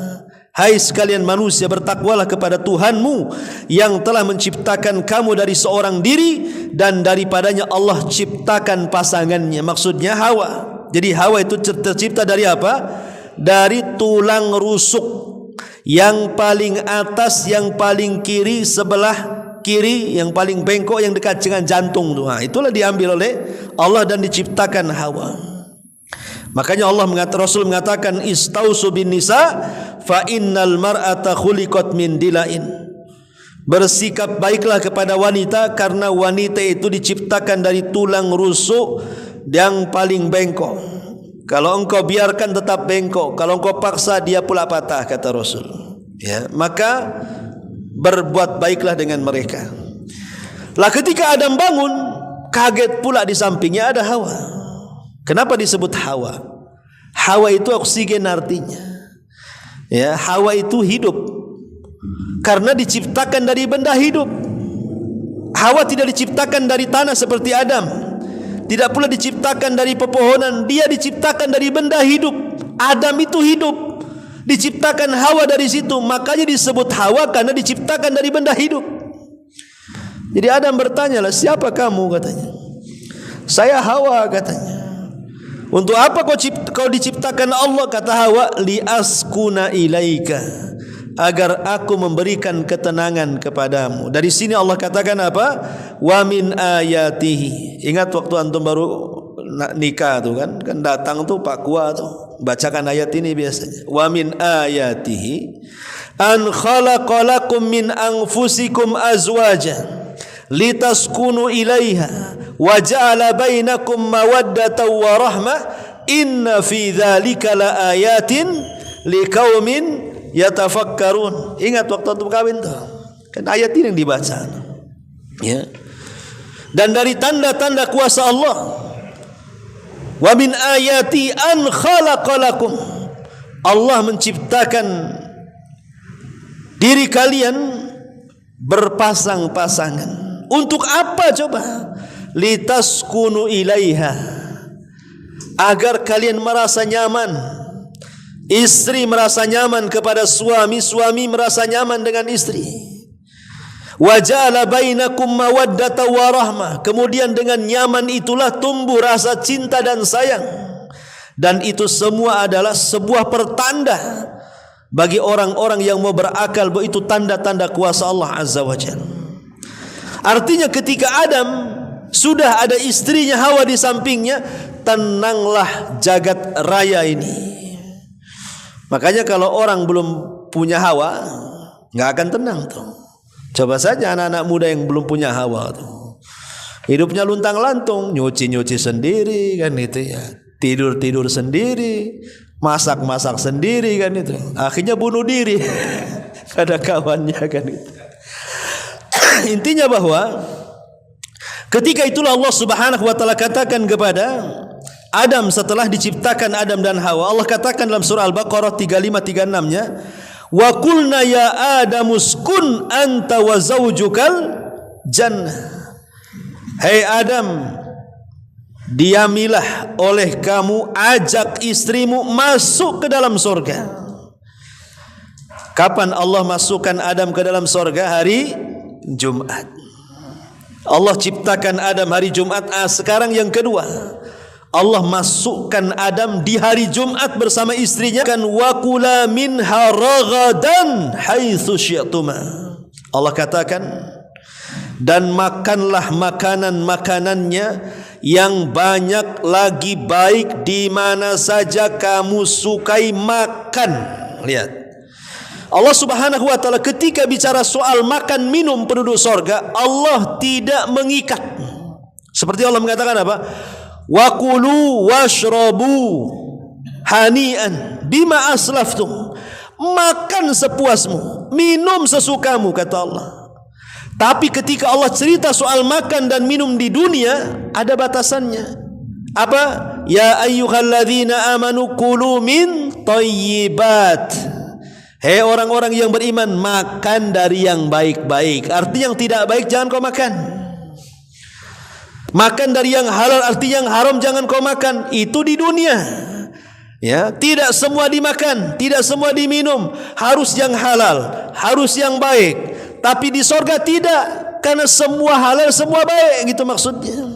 Hai sekalian manusia, bertakwalah kepada Tuhanmu yang telah menciptakan kamu dari seorang diri, dan daripadanya Allah ciptakan pasangannya. Maksudnya Hawa. Jadi Hawa itu tercipta dari apa? Dari tulang rusuk yang paling atas, yang paling kiri, sebelah kiri, yang paling bengkok, yang dekat dengan jantung. Nah, itulah diambil oleh Allah dan diciptakan Hawa. Makanya Allah Rasul mengatakan istausu bin nisa fa innal mar'ata khuliqat min dilain. Bersikap baiklah kepada wanita karena wanita itu diciptakan dari tulang rusuk yang paling bengkok. Kalau engkau biarkan tetap bengkok, kalau engkau paksa dia pula patah, kata Rasul. Ya, maka berbuat baiklah dengan mereka. Lah ketika Adam bangun, kaget pula di sampingnya ada Hawa. Kenapa disebut Hawa? Hawa itu oksigen artinya. Ya, Hawa itu hidup karena diciptakan dari benda hidup. Hawa tidak diciptakan dari tanah seperti Adam, tidak pula diciptakan dari pepohonan. Dia diciptakan dari benda hidup. Adam itu hidup, diciptakan Hawa dari situ. Makanya disebut Hawa karena diciptakan dari benda hidup. Jadi Adam bertanya, lah siapa kamu, katanya. Saya Hawa, katanya. Untuk apa kau diciptakan Allah, kata Hawa, li askuna ilaika, agar aku memberikan ketenangan kepadamu. Dari sini Allah katakan apa? Wa min ayatihi. Ingat waktu antum baru nikah tuh kan datang tuh Pak Kua tuh bacakan ayat ini biasanya. Wa min ayatihi an khalaqalakum min anfusikum azwajan litaskunu ilaiha wa ja'ala bainakum mawaddatan wa rahmah inna fi dzalika laayatin liqaumin yatafakkarun. Ingat waktu antum kawin tuh kan ayat ini yang dibaca ya. Dan dari tanda-tanda kuasa Allah, wa min ayati an khalaqalakum, Allah menciptakan diri kalian berpasang-pasangan. Untuk apa coba? Litaskunu ilaiha, agar kalian merasa nyaman. Istri merasa nyaman kepada suami, suami merasa nyaman dengan istri. Wa ja'ala bainakum mawaddatan wa rahmah, kemudian dengan nyaman itulah tumbuh rasa cinta dan sayang. Dan itu semua adalah sebuah pertanda bagi orang-orang yang mau berakal bahwa itu tanda-tanda kuasa Allah Azza wa Jalla. Artinya ketika Adam sudah ada istrinya Hawa di sampingnya, tenanglah jagat raya ini. Makanya kalau orang belum punya Hawa, nggak akan tenang tuh. Coba saja anak-anak muda yang belum punya Hawa tuh, hidupnya luntang-lantung, nyuci-nyuci sendiri kan itu ya, tidur-tidur sendiri, masak-masak sendiri kan itu, akhirnya bunuh diri. Ada kawannya kan itu. Intinya bahwa ketika itulah Allah Subhanahu wa taala katakan kepada Adam setelah diciptakan Adam dan Hawa, Allah katakan dalam surah Al-Baqarah 35-36-nya, wa qulna ya Adamu uskun anta wa zaujukal jannah. Hai Adam, diamilah oleh kamu, ajak istrimu masuk ke dalam surga. Kapan Allah masukkan Adam ke dalam surga? Hari Jumat. Allah ciptakan Adam hari Jumat. Sekarang yang kedua, Allah masukkan Adam di hari Jumat bersama istrinya. Kan wakula minha ragadan haitsu syi'tuma. Allah katakan, dan makanlah makanan-makanannya yang banyak lagi baik di mana saja kamu sukai makan. Lihat, Allah Subhanahu wa taala ketika bicara soal makan minum penduduk sorga, Allah tidak mengikat. Seperti Allah mengatakan apa? Wa kulu washrabu hani'an bima aslaftum. Makan sepuasmu, minum sesukamu, kata Allah. Tapi ketika Allah cerita soal makan dan minum di dunia, ada batasannya. Apa? Ya ayyuhalladzina amanu kulu min thayyibat. Hei orang-orang yang beriman, makan dari yang baik-baik. Arti yang tidak baik jangan kau makan. Makan dari yang halal, arti yang haram jangan kau makan. Itu di dunia. Ya, tidak semua dimakan, tidak semua diminum. Harus yang halal, harus yang baik. Tapi di sorga tidak, karena semua halal, semua baik. Gitu maksudnya.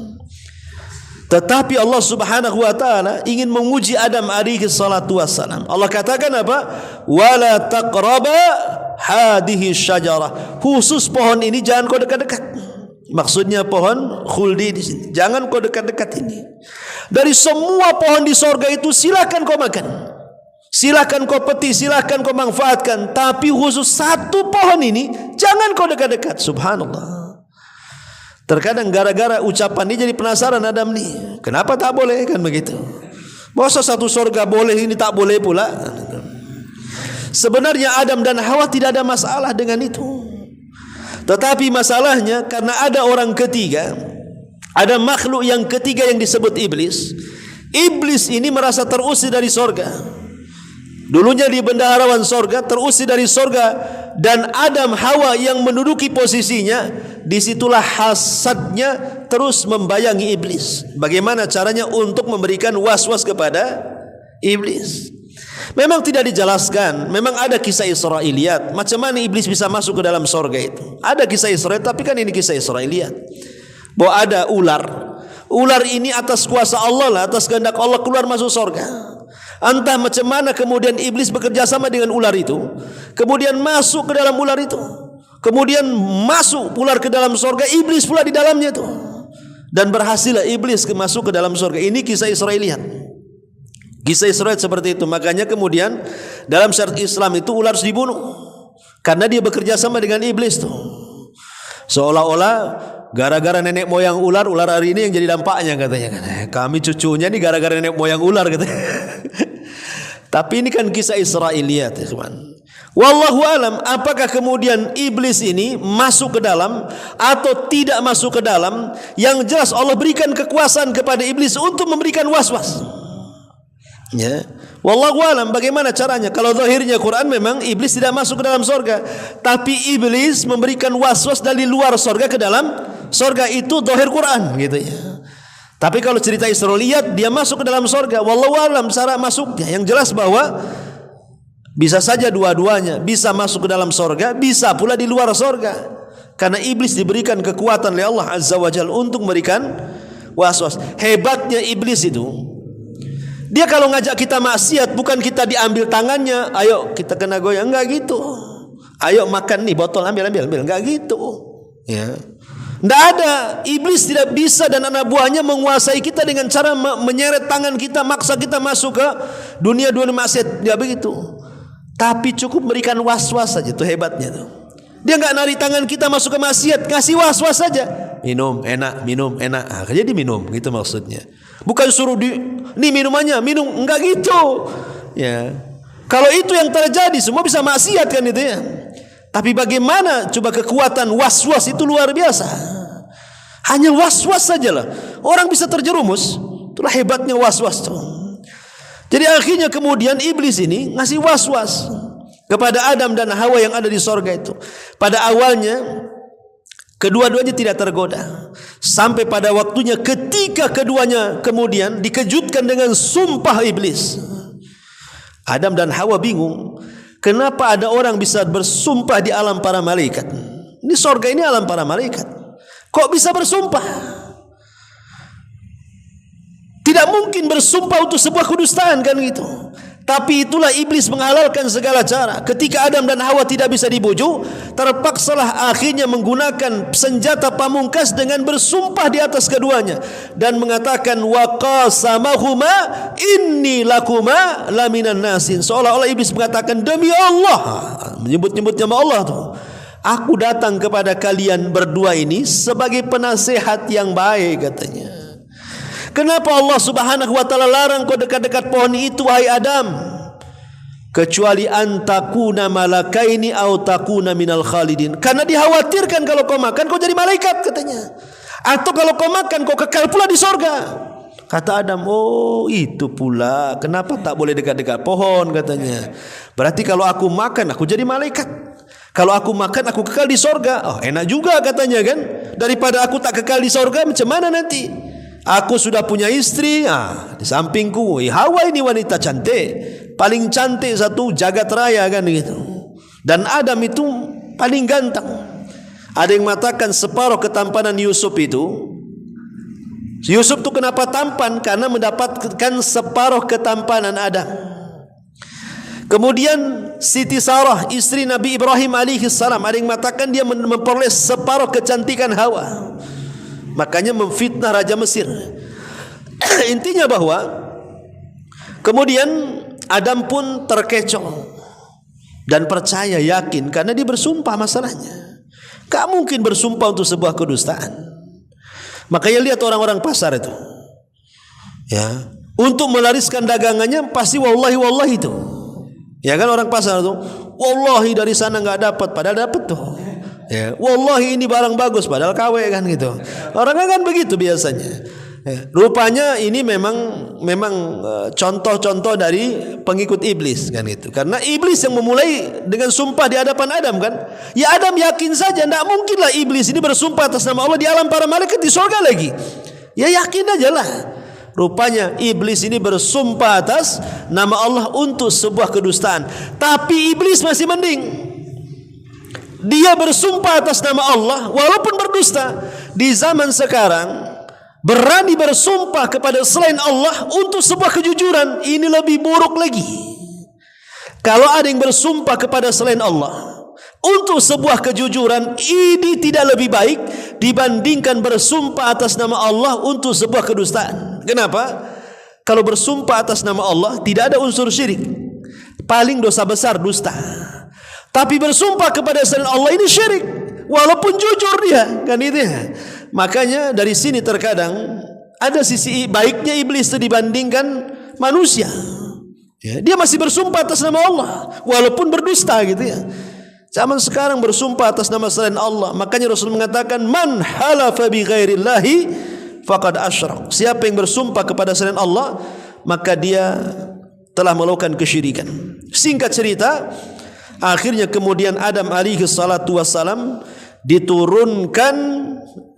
Tetapi Allah Subhanahu wa taala ingin menguji Adam alaihi salatu wassalam. Allah katakan apa? Wala taqraba hadhihi syajarah. Khusus pohon ini jangan kau dekat-dekat. Maksudnya pohon khuldi di sini. Jangan kau dekat-dekat ini. Dari semua pohon di sorga itu silakan kau makan. Silakan kau petik, silakan kau manfaatkan, tapi khusus satu pohon ini jangan kau dekat-dekat. Subhanallah. Terkadang gara-gara ucapan ini jadi penasaran Adam nih, kenapa tak boleh kan begitu? Masa satu surga boleh, ini tak boleh pula? Sebenarnya Adam dan Hawa tidak ada masalah dengan itu. Tetapi masalahnya karena ada orang ketiga, ada makhluk yang ketiga yang disebut iblis. Iblis ini merasa terusir dari surga. Dulunya di bendaharawan surga, terusir dari surga, dan Adam Hawa yang menduduki posisinya. Disitulah hasadnya terus membayangi iblis. Bagaimana caranya untuk memberikan was-was kepada iblis? Memang tidak dijelaskan. Memang ada kisah Israiliyat. Macam mana iblis bisa masuk ke dalam surga itu? Ada kisah Israiliyat, tapi kan ini kisah Israiliyat. Bahwa ada ular. Ular ini atas kuasa Allah lah, atas kehendak Allah keluar masuk surga. Entah macam mana kemudian iblis bekerja sama dengan ular itu, kemudian masuk ke dalam ular itu. Kemudian masuk ular ke dalam surga, iblis pula di dalamnya itu. Dan berhasillah iblis masuk ke dalam surga. Ini kisah Israiliyat. Kisah Israiliyat seperti itu. Makanya kemudian dalam syariat Islam itu ular harus dibunuh. Karena dia bekerja sama dengan iblis tuh. Seolah-olah gara-gara nenek moyang ular hari ini yang jadi dampaknya katanya. Kami cucunya nih gara-gara nenek moyang ular katanya. Tapi ini kan kisah Israiliyat ya teman. Wallahu alam, apakah kemudian iblis ini masuk ke dalam atau tidak masuk ke dalam? Yang jelas Allah berikan kekuasaan kepada iblis untuk memberikan was-was. Ya. Wallahu alam, bagaimana caranya? Kalau zahirnya Quran memang iblis tidak masuk ke dalam surga, tapi iblis memberikan was-was dari luar surga ke dalam surga, itu zahir Quran gitu ya. Tapi kalau cerita Israiliyat dia masuk ke dalam surga. Wallahu alam cara masuknya. Yang jelas bahwa bisa saja dua-duanya, bisa masuk ke dalam sorga, bisa pula di luar sorga. Karena iblis diberikan kekuatan oleh Allah Azza wa Jalla untuk memberikan was-was. Hebatnya iblis itu, dia kalau ngajak kita maksiat, bukan kita diambil tangannya, ayo kita kena goyang, enggak gitu. Ayo makan nih botol, ambil, enggak gitu. Ya. Tidak ada. Iblis tidak bisa dan anak buahnya menguasai kita dengan cara menyeret tangan kita, maksa kita masuk ke dunia-dunia maksiat. Tidak begitu. Tapi cukup berikan was-was saja. Itu hebatnya tuh. Dia nggak narik tangan kita masuk ke maksiat, kasih was-was saja. Minum enak, minum enak. Nah, jadi minum, gitu maksudnya. Bukan suruh ini minumannya, minum, enggak gitu. Ya. Kalau itu yang terjadi, semua bisa maksiat kan itu ya. Tapi bagaimana coba kekuatan was-was itu luar biasa. Hanya was-was sajalah orang bisa terjerumus. Itulah hebatnya was-was tuh. Jadi akhirnya kemudian iblis ini ngasih was-was kepada Adam dan Hawa yang ada di sorga itu. Pada awalnya kedua-duanya tidak tergoda. Sampai pada waktunya ketika keduanya kemudian dikejutkan dengan sumpah iblis. Adam dan Hawa bingung. Kenapa ada orang bisa bersumpah di alam para malaikat? Ini sorga ini alam para malaikat. Kok bisa bersumpah? Tidak mungkin bersumpah untuk sebuah kedustaan kan gitu. Tapi itulah iblis menghalalkan segala cara. Ketika Adam dan Hawa tidak bisa dibujuk, terpaksalah akhirnya menggunakan senjata pamungkas dengan bersumpah di atas keduanya dan mengatakan wa qasamahuma inni lakuma laminan nasin. Seolah-olah iblis mengatakan demi Allah, menyebut-nyebut nama Allah tuh. Aku datang kepada kalian berdua ini sebagai penasehat yang baik katanya. Kenapa Allah Subhanahu wa taala larang kau dekat-dekat pohon itu wahai Adam? Kecuali antakuna malakaini au takuna minal khalidin. Karena dikhawatirkan kalau kau makan kau jadi malaikat katanya. Atau kalau kau makan kau kekal pula di sorga. Kata Adam, oh itu pula kenapa tak boleh dekat-dekat pohon katanya. Berarti kalau aku makan aku jadi malaikat. Kalau aku makan aku kekal di sorga. Oh enak juga katanya kan. Daripada aku tak kekal di sorga macam mana nanti? Aku sudah punya istri, di sampingku Hawa ini wanita cantik, paling cantik satu jagat raya kan gitu. Dan Adam itu paling ganteng. Ada yang mengatakan separuh ketampanan Yusuf itu. Yusuf itu kenapa tampan? Karena mendapatkan separuh ketampanan Adam. Kemudian Siti Sarah istri Nabi Ibrahim alaihi salam, ada yang mengatakan dia memperoleh separuh kecantikan Hawa. Makanya memfitnah Raja Mesir. Intinya bahwa kemudian Adam pun terkecoh dan percaya yakin karena dia bersumpah masalahnya. Gak mungkin bersumpah untuk sebuah kedustaan. Makanya lihat orang-orang pasar itu. Ya, untuk melariskan dagangannya pasti wallahi wallahi itu. Ya kan orang pasar itu, wallahi dari sana nggak dapat, padahal dapat tuh. Ya, wallahi ini barang bagus padahal KW kan gitu. Orang kan begitu biasanya. Ya, rupanya ini memang contoh-contoh dari pengikut iblis kan itu. Karena iblis yang memulai dengan sumpah di hadapan Adam kan. Ya Adam yakin saja tidak mungkinlah iblis ini bersumpah atas nama Allah di alam para malaikat di surga lagi. Ya yakin aja lah. Rupanya iblis ini bersumpah atas nama Allah untuk sebuah kedustaan. Tapi iblis masih mending. Dia bersumpah atas nama Allah walaupun berdusta. Di zaman sekarang berani bersumpah kepada selain Allah untuk sebuah kejujuran, ini lebih buruk lagi. Kalau ada yang bersumpah kepada selain Allah untuk sebuah kejujuran, ini tidak lebih baik dibandingkan bersumpah atas nama Allah untuk sebuah kedustaan. Kenapa? Kalau bersumpah atas nama Allah tidak ada unsur syirik. Paling dosa besar dusta. Tapi bersumpah kepada selain Allah ini syirik, walaupun jujur dia, kan itu ya. Makanya dari sini terkadang ada sisi baiknya iblis itu dibandingkan manusia. Ya, dia masih bersumpah atas nama Allah, walaupun berdusta gitu ya. Zaman sekarang bersumpah atas nama selain Allah. Makanya Rasul mengatakan, man halafa bi ghairillahi faqad asyrak. Siapa yang bersumpah kepada selain Allah, maka dia telah melakukan kesyirikan. Singkat cerita, akhirnya kemudian Adam alaihi salatu wassalam diturunkan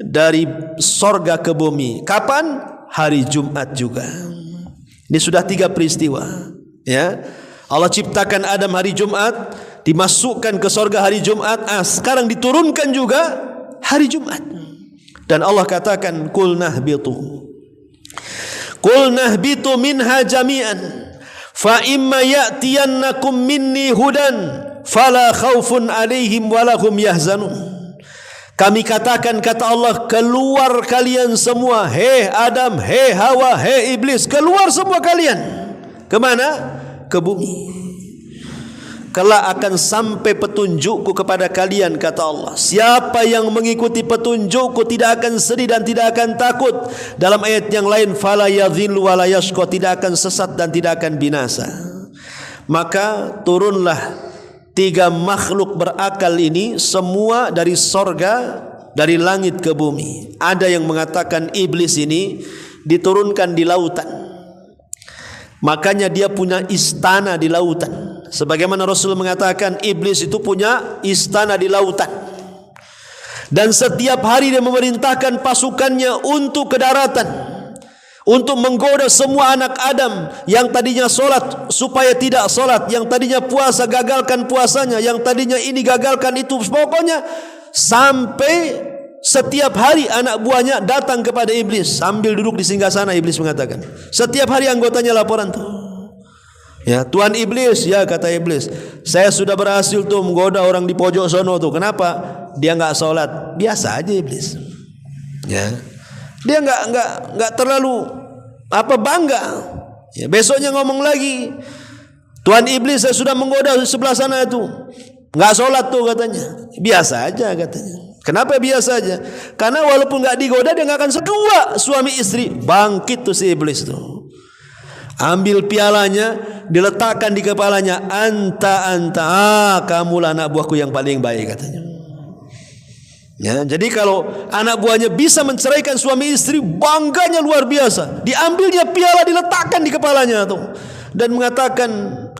dari sorga ke bumi. Kapan? Hari Jumat juga. Ini sudah 3 peristiwa. Ya, Allah ciptakan Adam hari Jumat, dimasukkan ke sorga hari Jumat. Sekarang diturunkan juga hari Jumat. Dan Allah katakan, Qul nahbitu minha jami'an, fa imma ya'tiyannakum minni hudan fala khaufun alaihim walahum yahzanun. Kami katakan, kata Allah, keluar kalian semua, hei Adam, hei Hawa, hei Iblis, keluar semua kalian. Kemana? Ke bumi. Kelak akan sampai petunjukku kepada kalian, kata Allah. Siapa yang mengikuti petunjukku tidak akan sedih dan tidak akan takut. Dalam ayat yang lain, fala yadhillu wa la yashqa, tidak akan sesat dan tidak akan binasa. Maka turunlah 3 makhluk berakal ini semua dari sorga, dari langit ke bumi. Ada yang mengatakan iblis ini diturunkan di lautan, makanya dia punya istana di lautan. Sebagaimana Rasul mengatakan iblis itu punya istana di lautan, dan setiap hari dia memerintahkan pasukannya untuk ke daratan, untuk menggoda semua anak Adam yang tadinya solat supaya tidak solat, yang tadinya puasa gagalkan puasanya, yang tadinya ini gagalkan itu. Pokoknya sampai setiap hari anak buahnya datang kepada iblis sambil duduk di singgasana. Iblis mengatakan, setiap hari anggotanya laporan tuh, ya Tuhan Iblis, ya kata iblis, saya sudah berhasil tuh menggoda orang di pojok sono tuh. Kenapa? Dia nggak sholat. Biasa aja iblis. Ya, dia nggak terlalu bangga. Ya, besoknya ngomong lagi, Tuhan Iblis, saya sudah menggoda sebelah sana itu, nggak sholat tuh katanya. Biasa aja katanya. Kenapa biasa aja? Karena walaupun nggak digoda dia nggak akan sedua suami istri. Bangkit tuh si iblis tuh. Ambil pialanya, diletakkan di kepalanya. Anta, kamulah anak buahku yang paling baik katanya. Ya, jadi kalau anak buahnya bisa menceraikan suami istri, bangganya luar biasa. Diambilnya piala, diletakkan di kepalanya tuh, dan mengatakan,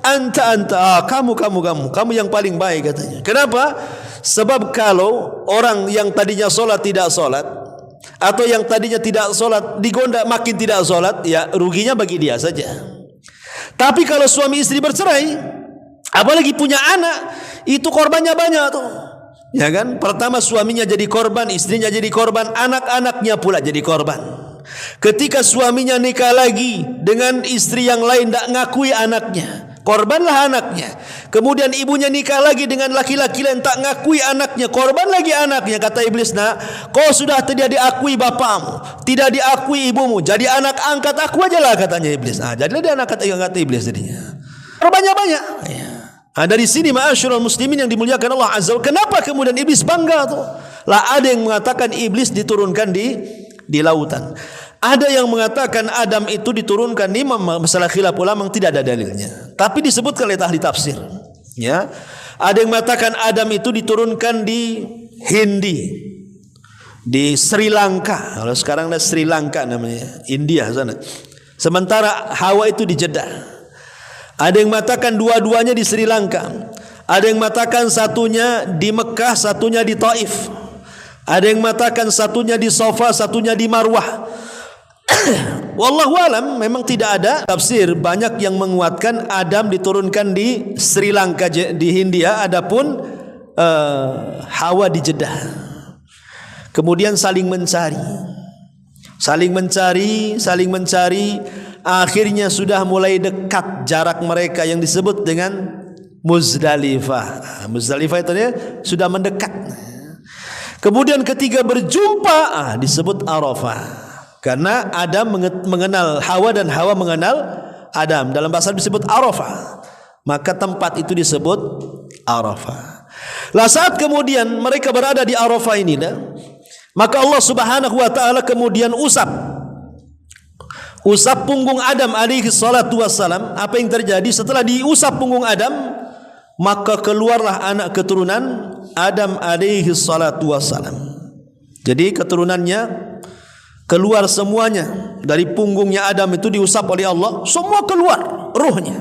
anta, kamu yang paling baik katanya. Kenapa? Sebab kalau orang yang tadinya sholat tidak sholat, atau yang tadinya tidak sholat digonda makin tidak sholat, ya ruginya bagi dia saja. Tapi kalau suami istri bercerai, apalagi punya anak, itu korbannya banyak tuh, ya kan? Pertama suaminya jadi korban, istrinya jadi korban, anak-anaknya pula jadi korban. Ketika suaminya nikah lagi dengan istri yang lain, tidak ngakui anaknya, korbanlah anaknya. Kemudian ibunya nikah lagi dengan laki-laki lain, tak ngakui anaknya, korban lagi anaknya. Kata iblis, nah kau sudah tidak diakui bapamu, tidak diakui ibumu, jadi anak angkat aku aja lah, katanya iblis. Jadilah dia anak angkat iblis jadinya. Korbannya banyak. Dari sini ma'asyiral muslimin yang dimuliakan Allah Azza wa Jalla, kenapa kemudian iblis bangga tuh? Lah ada yang mengatakan iblis diturunkan di lautan. Ada yang mengatakan Adam itu diturunkan di masalah khilaf ulama, tidak ada dalilnya, tapi disebutkan oleh ahli tafsir. Ya, ada yang mengatakan Adam itu diturunkan di Hindi, di Sri Lanka. Kalau sekarang ada Sri Lanka namanya, India sana. Sementara Hawa itu di Jeddah. Ada yang mengatakan dua-duanya di Sri Lanka. Ada yang mengatakan satunya di Mekah, satunya di Taif. Ada yang mengatakan satunya di Safa, satunya di Marwah. Wallahu alam, memang tidak ada tafsir banyak yang menguatkan Adam diturunkan di Sri Lanka di Hindia, adapun Hawa di Jeddah. Kemudian saling mencari, akhirnya sudah mulai dekat jarak mereka yang disebut dengan Muzdalifah. Muzdalifah itu sudah mendekat. Kemudian ketika berjumpa disebut Arafah. Karena Adam mengenal Hawa dan Hawa mengenal Adam. Dalam bahasa disebut Arafah. Maka tempat itu disebut Arafah. Lah saat kemudian mereka berada di Arafah ini, maka Allah Subhanahu wa taala kemudian usap punggung Adam alaihi salatu wassalam. Apa yang terjadi setelah diusap punggung Adam? Maka keluarlah anak keturunan Adam alaihi salatu wassalam. Jadi keturunannya keluar semuanya dari punggungnya Adam itu, diusap oleh Allah, semua keluar ruhnya.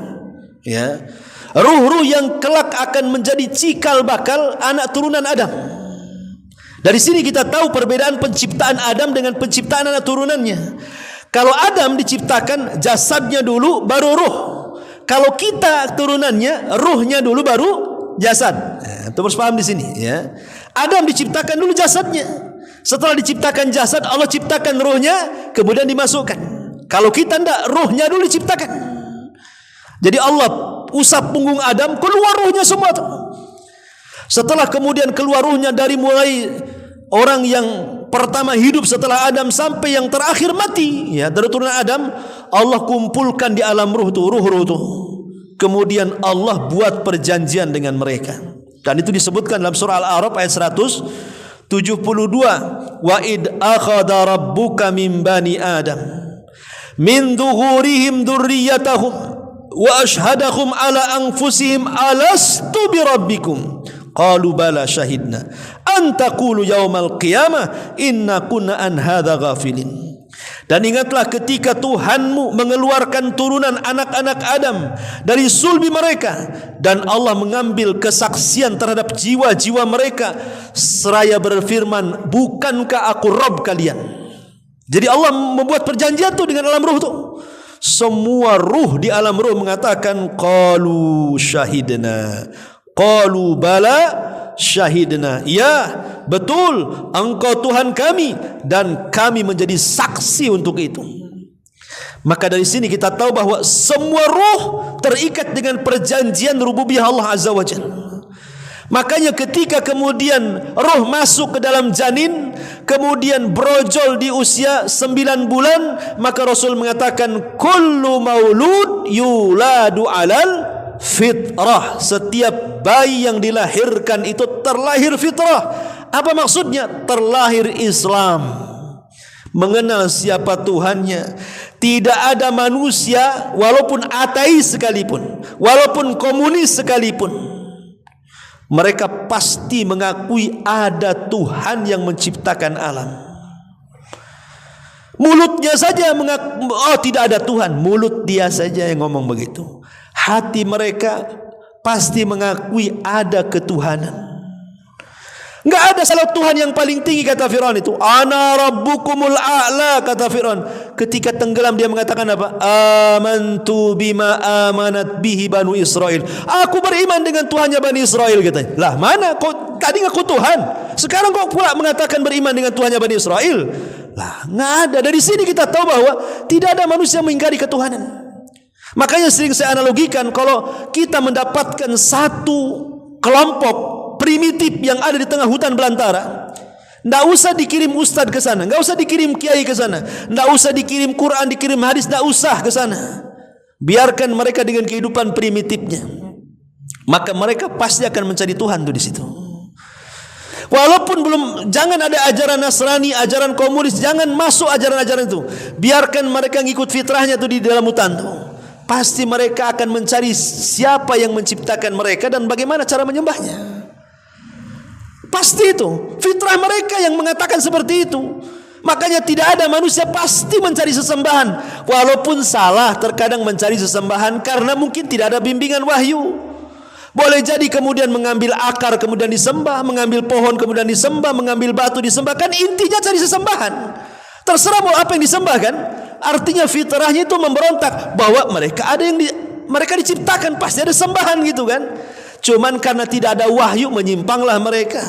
Ya, ruh-ruh yang kelak akan menjadi cikal bakal anak turunan Adam. Dari sini kita tahu perbedaan penciptaan Adam dengan penciptaan anak turunannya. Kalau Adam diciptakan jasadnya dulu baru ruh. Kalau kita turunannya ruhnya dulu baru jasad. Terus paham di sini ya. Adam diciptakan dulu jasadnya. Setelah diciptakan jasad, Allah ciptakan ruhnya, kemudian dimasukkan. Kalau kita tidak, ruhnya dulu diciptakan. Jadi Allah usap punggung Adam, keluar ruhnya semua. Setelah kemudian keluar ruhnya dari mulai orang yang pertama hidup setelah Adam sampai yang terakhir mati, ya, dari turunan Adam, Allah kumpulkan di alam ruh tuh, ruh-ruh tuh. Kemudian Allah buat perjanjian dengan mereka. Dan itu disebutkan dalam surah Al-A'raf ayat 172. Wa id akhadha rabbuka min bani Adam min dhuhurihim dzurriyyatahum wa ashhadahum ala anfusihim alastu bi rabbikum qalu bala syahidna an taqulu yaumal qiyamah inna kunna an hadza ghafilin. Dan ingatlah ketika Tuhanmu mengeluarkan turunan anak-anak Adam dari sulbi mereka, dan Allah mengambil kesaksian terhadap jiwa-jiwa mereka seraya berfirman, bukankah aku Rabb kalian? Jadi Allah membuat perjanjian itu dengan alam ruh itu. Semua ruh di alam ruh mengatakan qalu syahidna, qalu bala syahidna, ya betul engkau Tuhan kami dan kami menjadi saksi untuk itu. Maka dari sini kita tahu bahwa semua ruh terikat dengan perjanjian rububiyah Allah Azza wa Jalla. Makanya ketika kemudian roh masuk ke dalam janin, kemudian brojol di usia 9 bulan, maka Rasul mengatakan kullu maulud yuladu alal fitrah. Setiap bayi yang dilahirkan itu terlahir fitrah. Apa maksudnya? Terlahir Islam, mengenal siapa Tuhannya. Tidak ada manusia, walaupun ateis sekalipun, walaupun komunis sekalipun, mereka pasti mengakui ada Tuhan yang menciptakan alam. Mulutnya saja mengaku, oh tidak ada Tuhan, mulut dia saja yang ngomong begitu. Hati mereka pasti mengakui ada ketuhanan. Enggak ada salah Tuhan yang paling tinggi, kata Fir'aun itu. Ana rabbukumul a'la, kata Fir'aun. Ketika tenggelam dia mengatakan apa? Amantu bima amanat bihi banu Israel. Aku beriman dengan Tuhannya Bani Israel, katanya. Lah mana? Kok tadi ngaku Tuhan, sekarang kok pula mengatakan beriman dengan Tuhannya Bani Israel? Lah enggak ada. Dari sini kita tahu bahwa tidak ada manusia yang mengingkari ketuhanan. Makanya sering saya analogikan, kalau kita mendapatkan satu kelompok primitif yang ada di tengah hutan belantara, tidak usah dikirim ustadz ke sana, tidak usah dikirim kiai ke sana, tidak usah dikirim Quran, dikirim hadis, tidak usah ke sana. Biarkan mereka dengan kehidupan primitifnya, maka mereka pasti akan mencari Tuhan tuh di situ. Walaupun belum, jangan ada ajaran Nasrani, ajaran komunis, jangan masuk ajaran-ajaran itu. Biarkan mereka ngikut fitrahnya tuh di dalam hutan tuh. Pasti mereka akan mencari siapa yang menciptakan mereka dan bagaimana cara menyembahnya. Pasti itu fitrah mereka yang mengatakan seperti itu. Makanya tidak ada manusia pasti mencari sesembahan, walaupun salah terkadang mencari sesembahan karena mungkin tidak ada bimbingan wahyu. Boleh jadi kemudian mengambil akar kemudian disembah, mengambil pohon kemudian disembah, mengambil batu disembah. Kan intinya cari sesembahan. Terserah mau apa yang disembah kan. Artinya fitrahnya itu memberontak bahwa mereka ada yang mereka diciptakan, pasti ada sembahan gitu kan. Cuman karena tidak ada wahyu menyimpanglah mereka.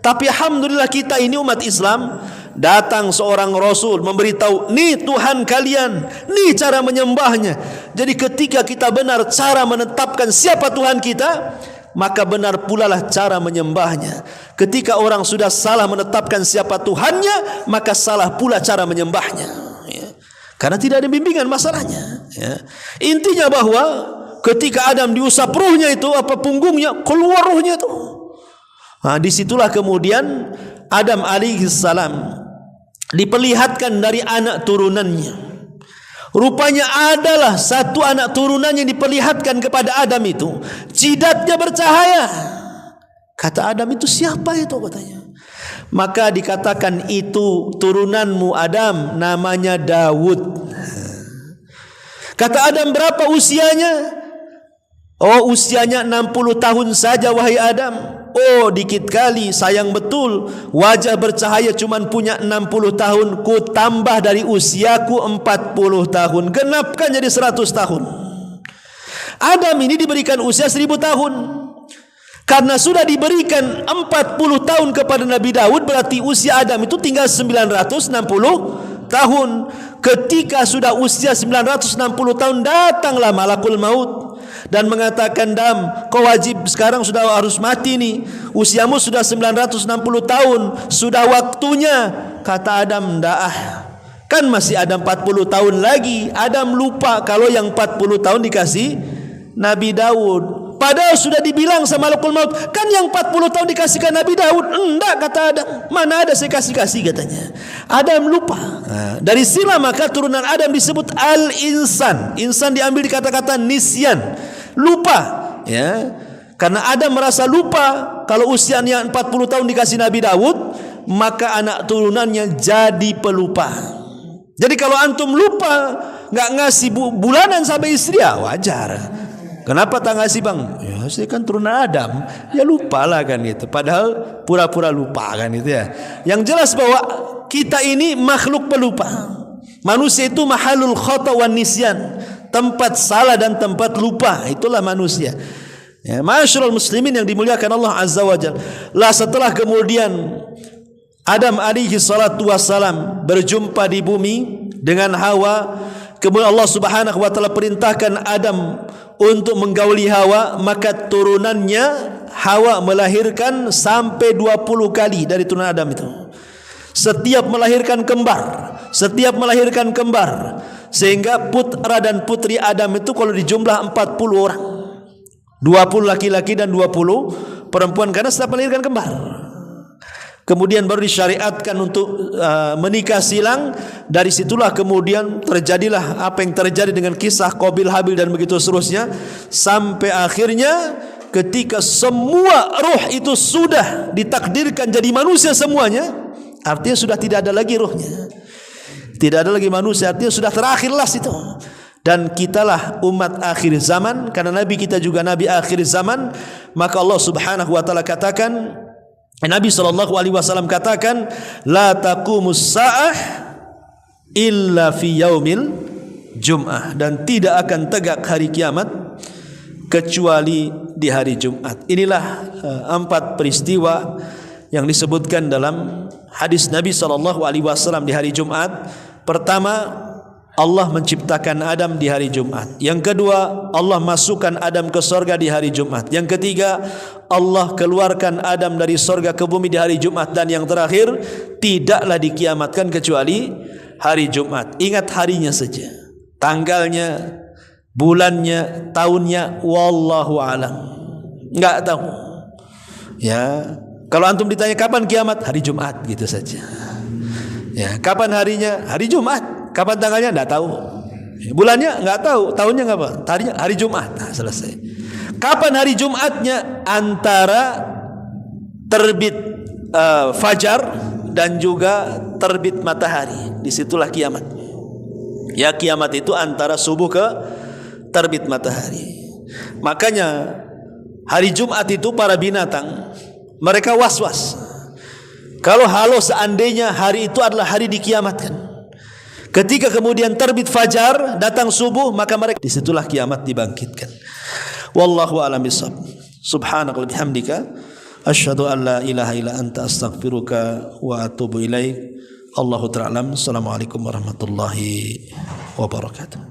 Tapi alhamdulillah kita ini umat Islam, datang seorang Rasul memberitahu, nih Tuhan kalian, nih cara menyembahnya. Jadi ketika kita benar cara menetapkan siapa Tuhan kita, maka benar pula lah cara menyembahnya. Ketika orang sudah salah menetapkan siapa Tuhannya, maka salah pula cara menyembahnya, ya. Karena tidak ada bimbingan masalahnya, ya. Intinya bahwa ketika Adam diusap ruhnya itu, apa punggungnya, keluar ruhnya itu. Nah, disitulah kemudian Adam alaihissalam diperlihatkan dari anak turunannya. Rupanya adalah satu anak turunannya yang diperlihatkan kepada Adam itu, jidatnya bercahaya. Kata Adam, itu siapa itu, katanya. Maka dikatakan, itu turunanmu Adam, namanya Daud. Kata Adam, berapa usianya? Oh, usianya 60 tahun saja wahai Adam. Oh, dikit kali, sayang betul. Wajah bercahaya cuman punya 60 tahun. Ku tambah dari usiaku 40 tahun. Genapkan jadi 100 tahun. Adam ini diberikan usia 1000 tahun. Karena sudah diberikan 40 tahun kepada Nabi Daud, berarti usia Adam itu tinggal 960 tahun. Ketika sudah usia 960 tahun, datanglah malakul maut dan mengatakan, Adam, kau wajib sekarang sudah harus mati nih. Usiamu sudah 960 tahun, sudah waktunya. Kata Adam, ndak ah. Kan masih ada 40 tahun lagi. Adam lupa kalau yang 40 tahun dikasih Nabi Daud. Padahal sudah dibilang sama Malakul Maut, kan yang 40 tahun dikasihkan Nabi Daud. Enggak, kata Adam. Mana ada saya kasih-kasih, katanya. Adam lupa. Dari sila maka turunan Adam disebut al-insan. Insan diambil di kata-kata nisyan, lupa, ya. Karena Adam merasa lupa kalau usianya 40 tahun dikasih Nabi Daud, maka anak turunannya jadi pelupa. Jadi kalau antum lupa nggak ngasih bulanan sampai istri, ya wajar. Kenapa tak ngasih, bang? Ya saya kan turunan Adam, ya lupa lah kan itu. Padahal pura-pura lupa kan itu ya. Yang jelas bahwa kita ini makhluk pelupa. Manusia itu mahalul khata wan nisyan, tempat salah dan tempat lupa. Itulah manusia. Ya, ma'asyiral muslimin yang dimuliakan Allah Azza wa Jalla. Lah setelah kemudian Adam alaihi salatu wassalam berjumpa di bumi dengan Hawa, kemudian Allah Subhanahu wa taala perintahkan Adam untuk menggauli Hawa, maka turunannya Hawa melahirkan sampai 20 kali dari turunan Adam itu. Setiap melahirkan kembar, sehingga putra dan putri Adam itu kalau dijumlah 40 orang. 20 laki-laki dan 20 perempuan, karena setiap melahirkan kembar. Kemudian baru disyariatkan untuk menikah silang. Dari situlah kemudian terjadilah apa yang terjadi dengan kisah Qabil Habil dan begitu seterusnya, sampai akhirnya ketika semua roh itu sudah ditakdirkan jadi manusia semuanya, artinya sudah tidak ada lagi rohnya, tidak ada lagi manusia, artinya sudah terakhirlah situ. Dan kitalah umat akhir zaman, karena Nabi kita juga Nabi akhir zaman. Maka Allah Subhanahu wa taala katakan, Nabi SAW katakan, la taqumus sa'ah illa fi yaumil jum'ah, dan tidak akan tegak hari kiamat kecuali di hari Jumat. Inilah 4 peristiwa yang disebutkan dalam hadis Nabi SAW di hari Jumat. Pertama, Allah menciptakan Adam di hari Jumat. Yang kedua, Allah masukkan Adam ke sorga di hari Jumat. Yang ketiga, Allah keluarkan Adam dari sorga ke bumi di hari Jumat. Dan yang terakhir, tidaklah dikiamatkan kecuali hari Jumat. Ingat harinya saja, tanggalnya, bulannya, tahunnya, wallahu alam, enggak tahu. Ya, kalau antum ditanya kapan kiamat, hari Jumat, gitu saja. Ya, kapan harinya? Hari Jumat. Kapan tanggalnya? Enggak tahu. Bulannya? Enggak tahu. Tahunnya apa? Harinya hari Jumat. Nah, selesai. Kapan hari Jumatnya? Antara terbit fajar dan juga terbit matahari. Disitulah kiamat. Ya, kiamat itu antara subuh ke terbit matahari. Makanya hari Jumat itu para binatang mereka was-was. Kalau seandainya hari itu adalah hari dikiamatkan. Ketika kemudian terbit fajar, datang subuh, maka mereka disitulah kiamat dibangkitkan. Wallahu a'lam bishawab. Subhanaka wa bihamdika asyhadu an la ilaha illa anta astaghfiruka wa atubu ilaik. Allahu ta'ala. Assalamualaikum warahmatullahi wabarakatuh.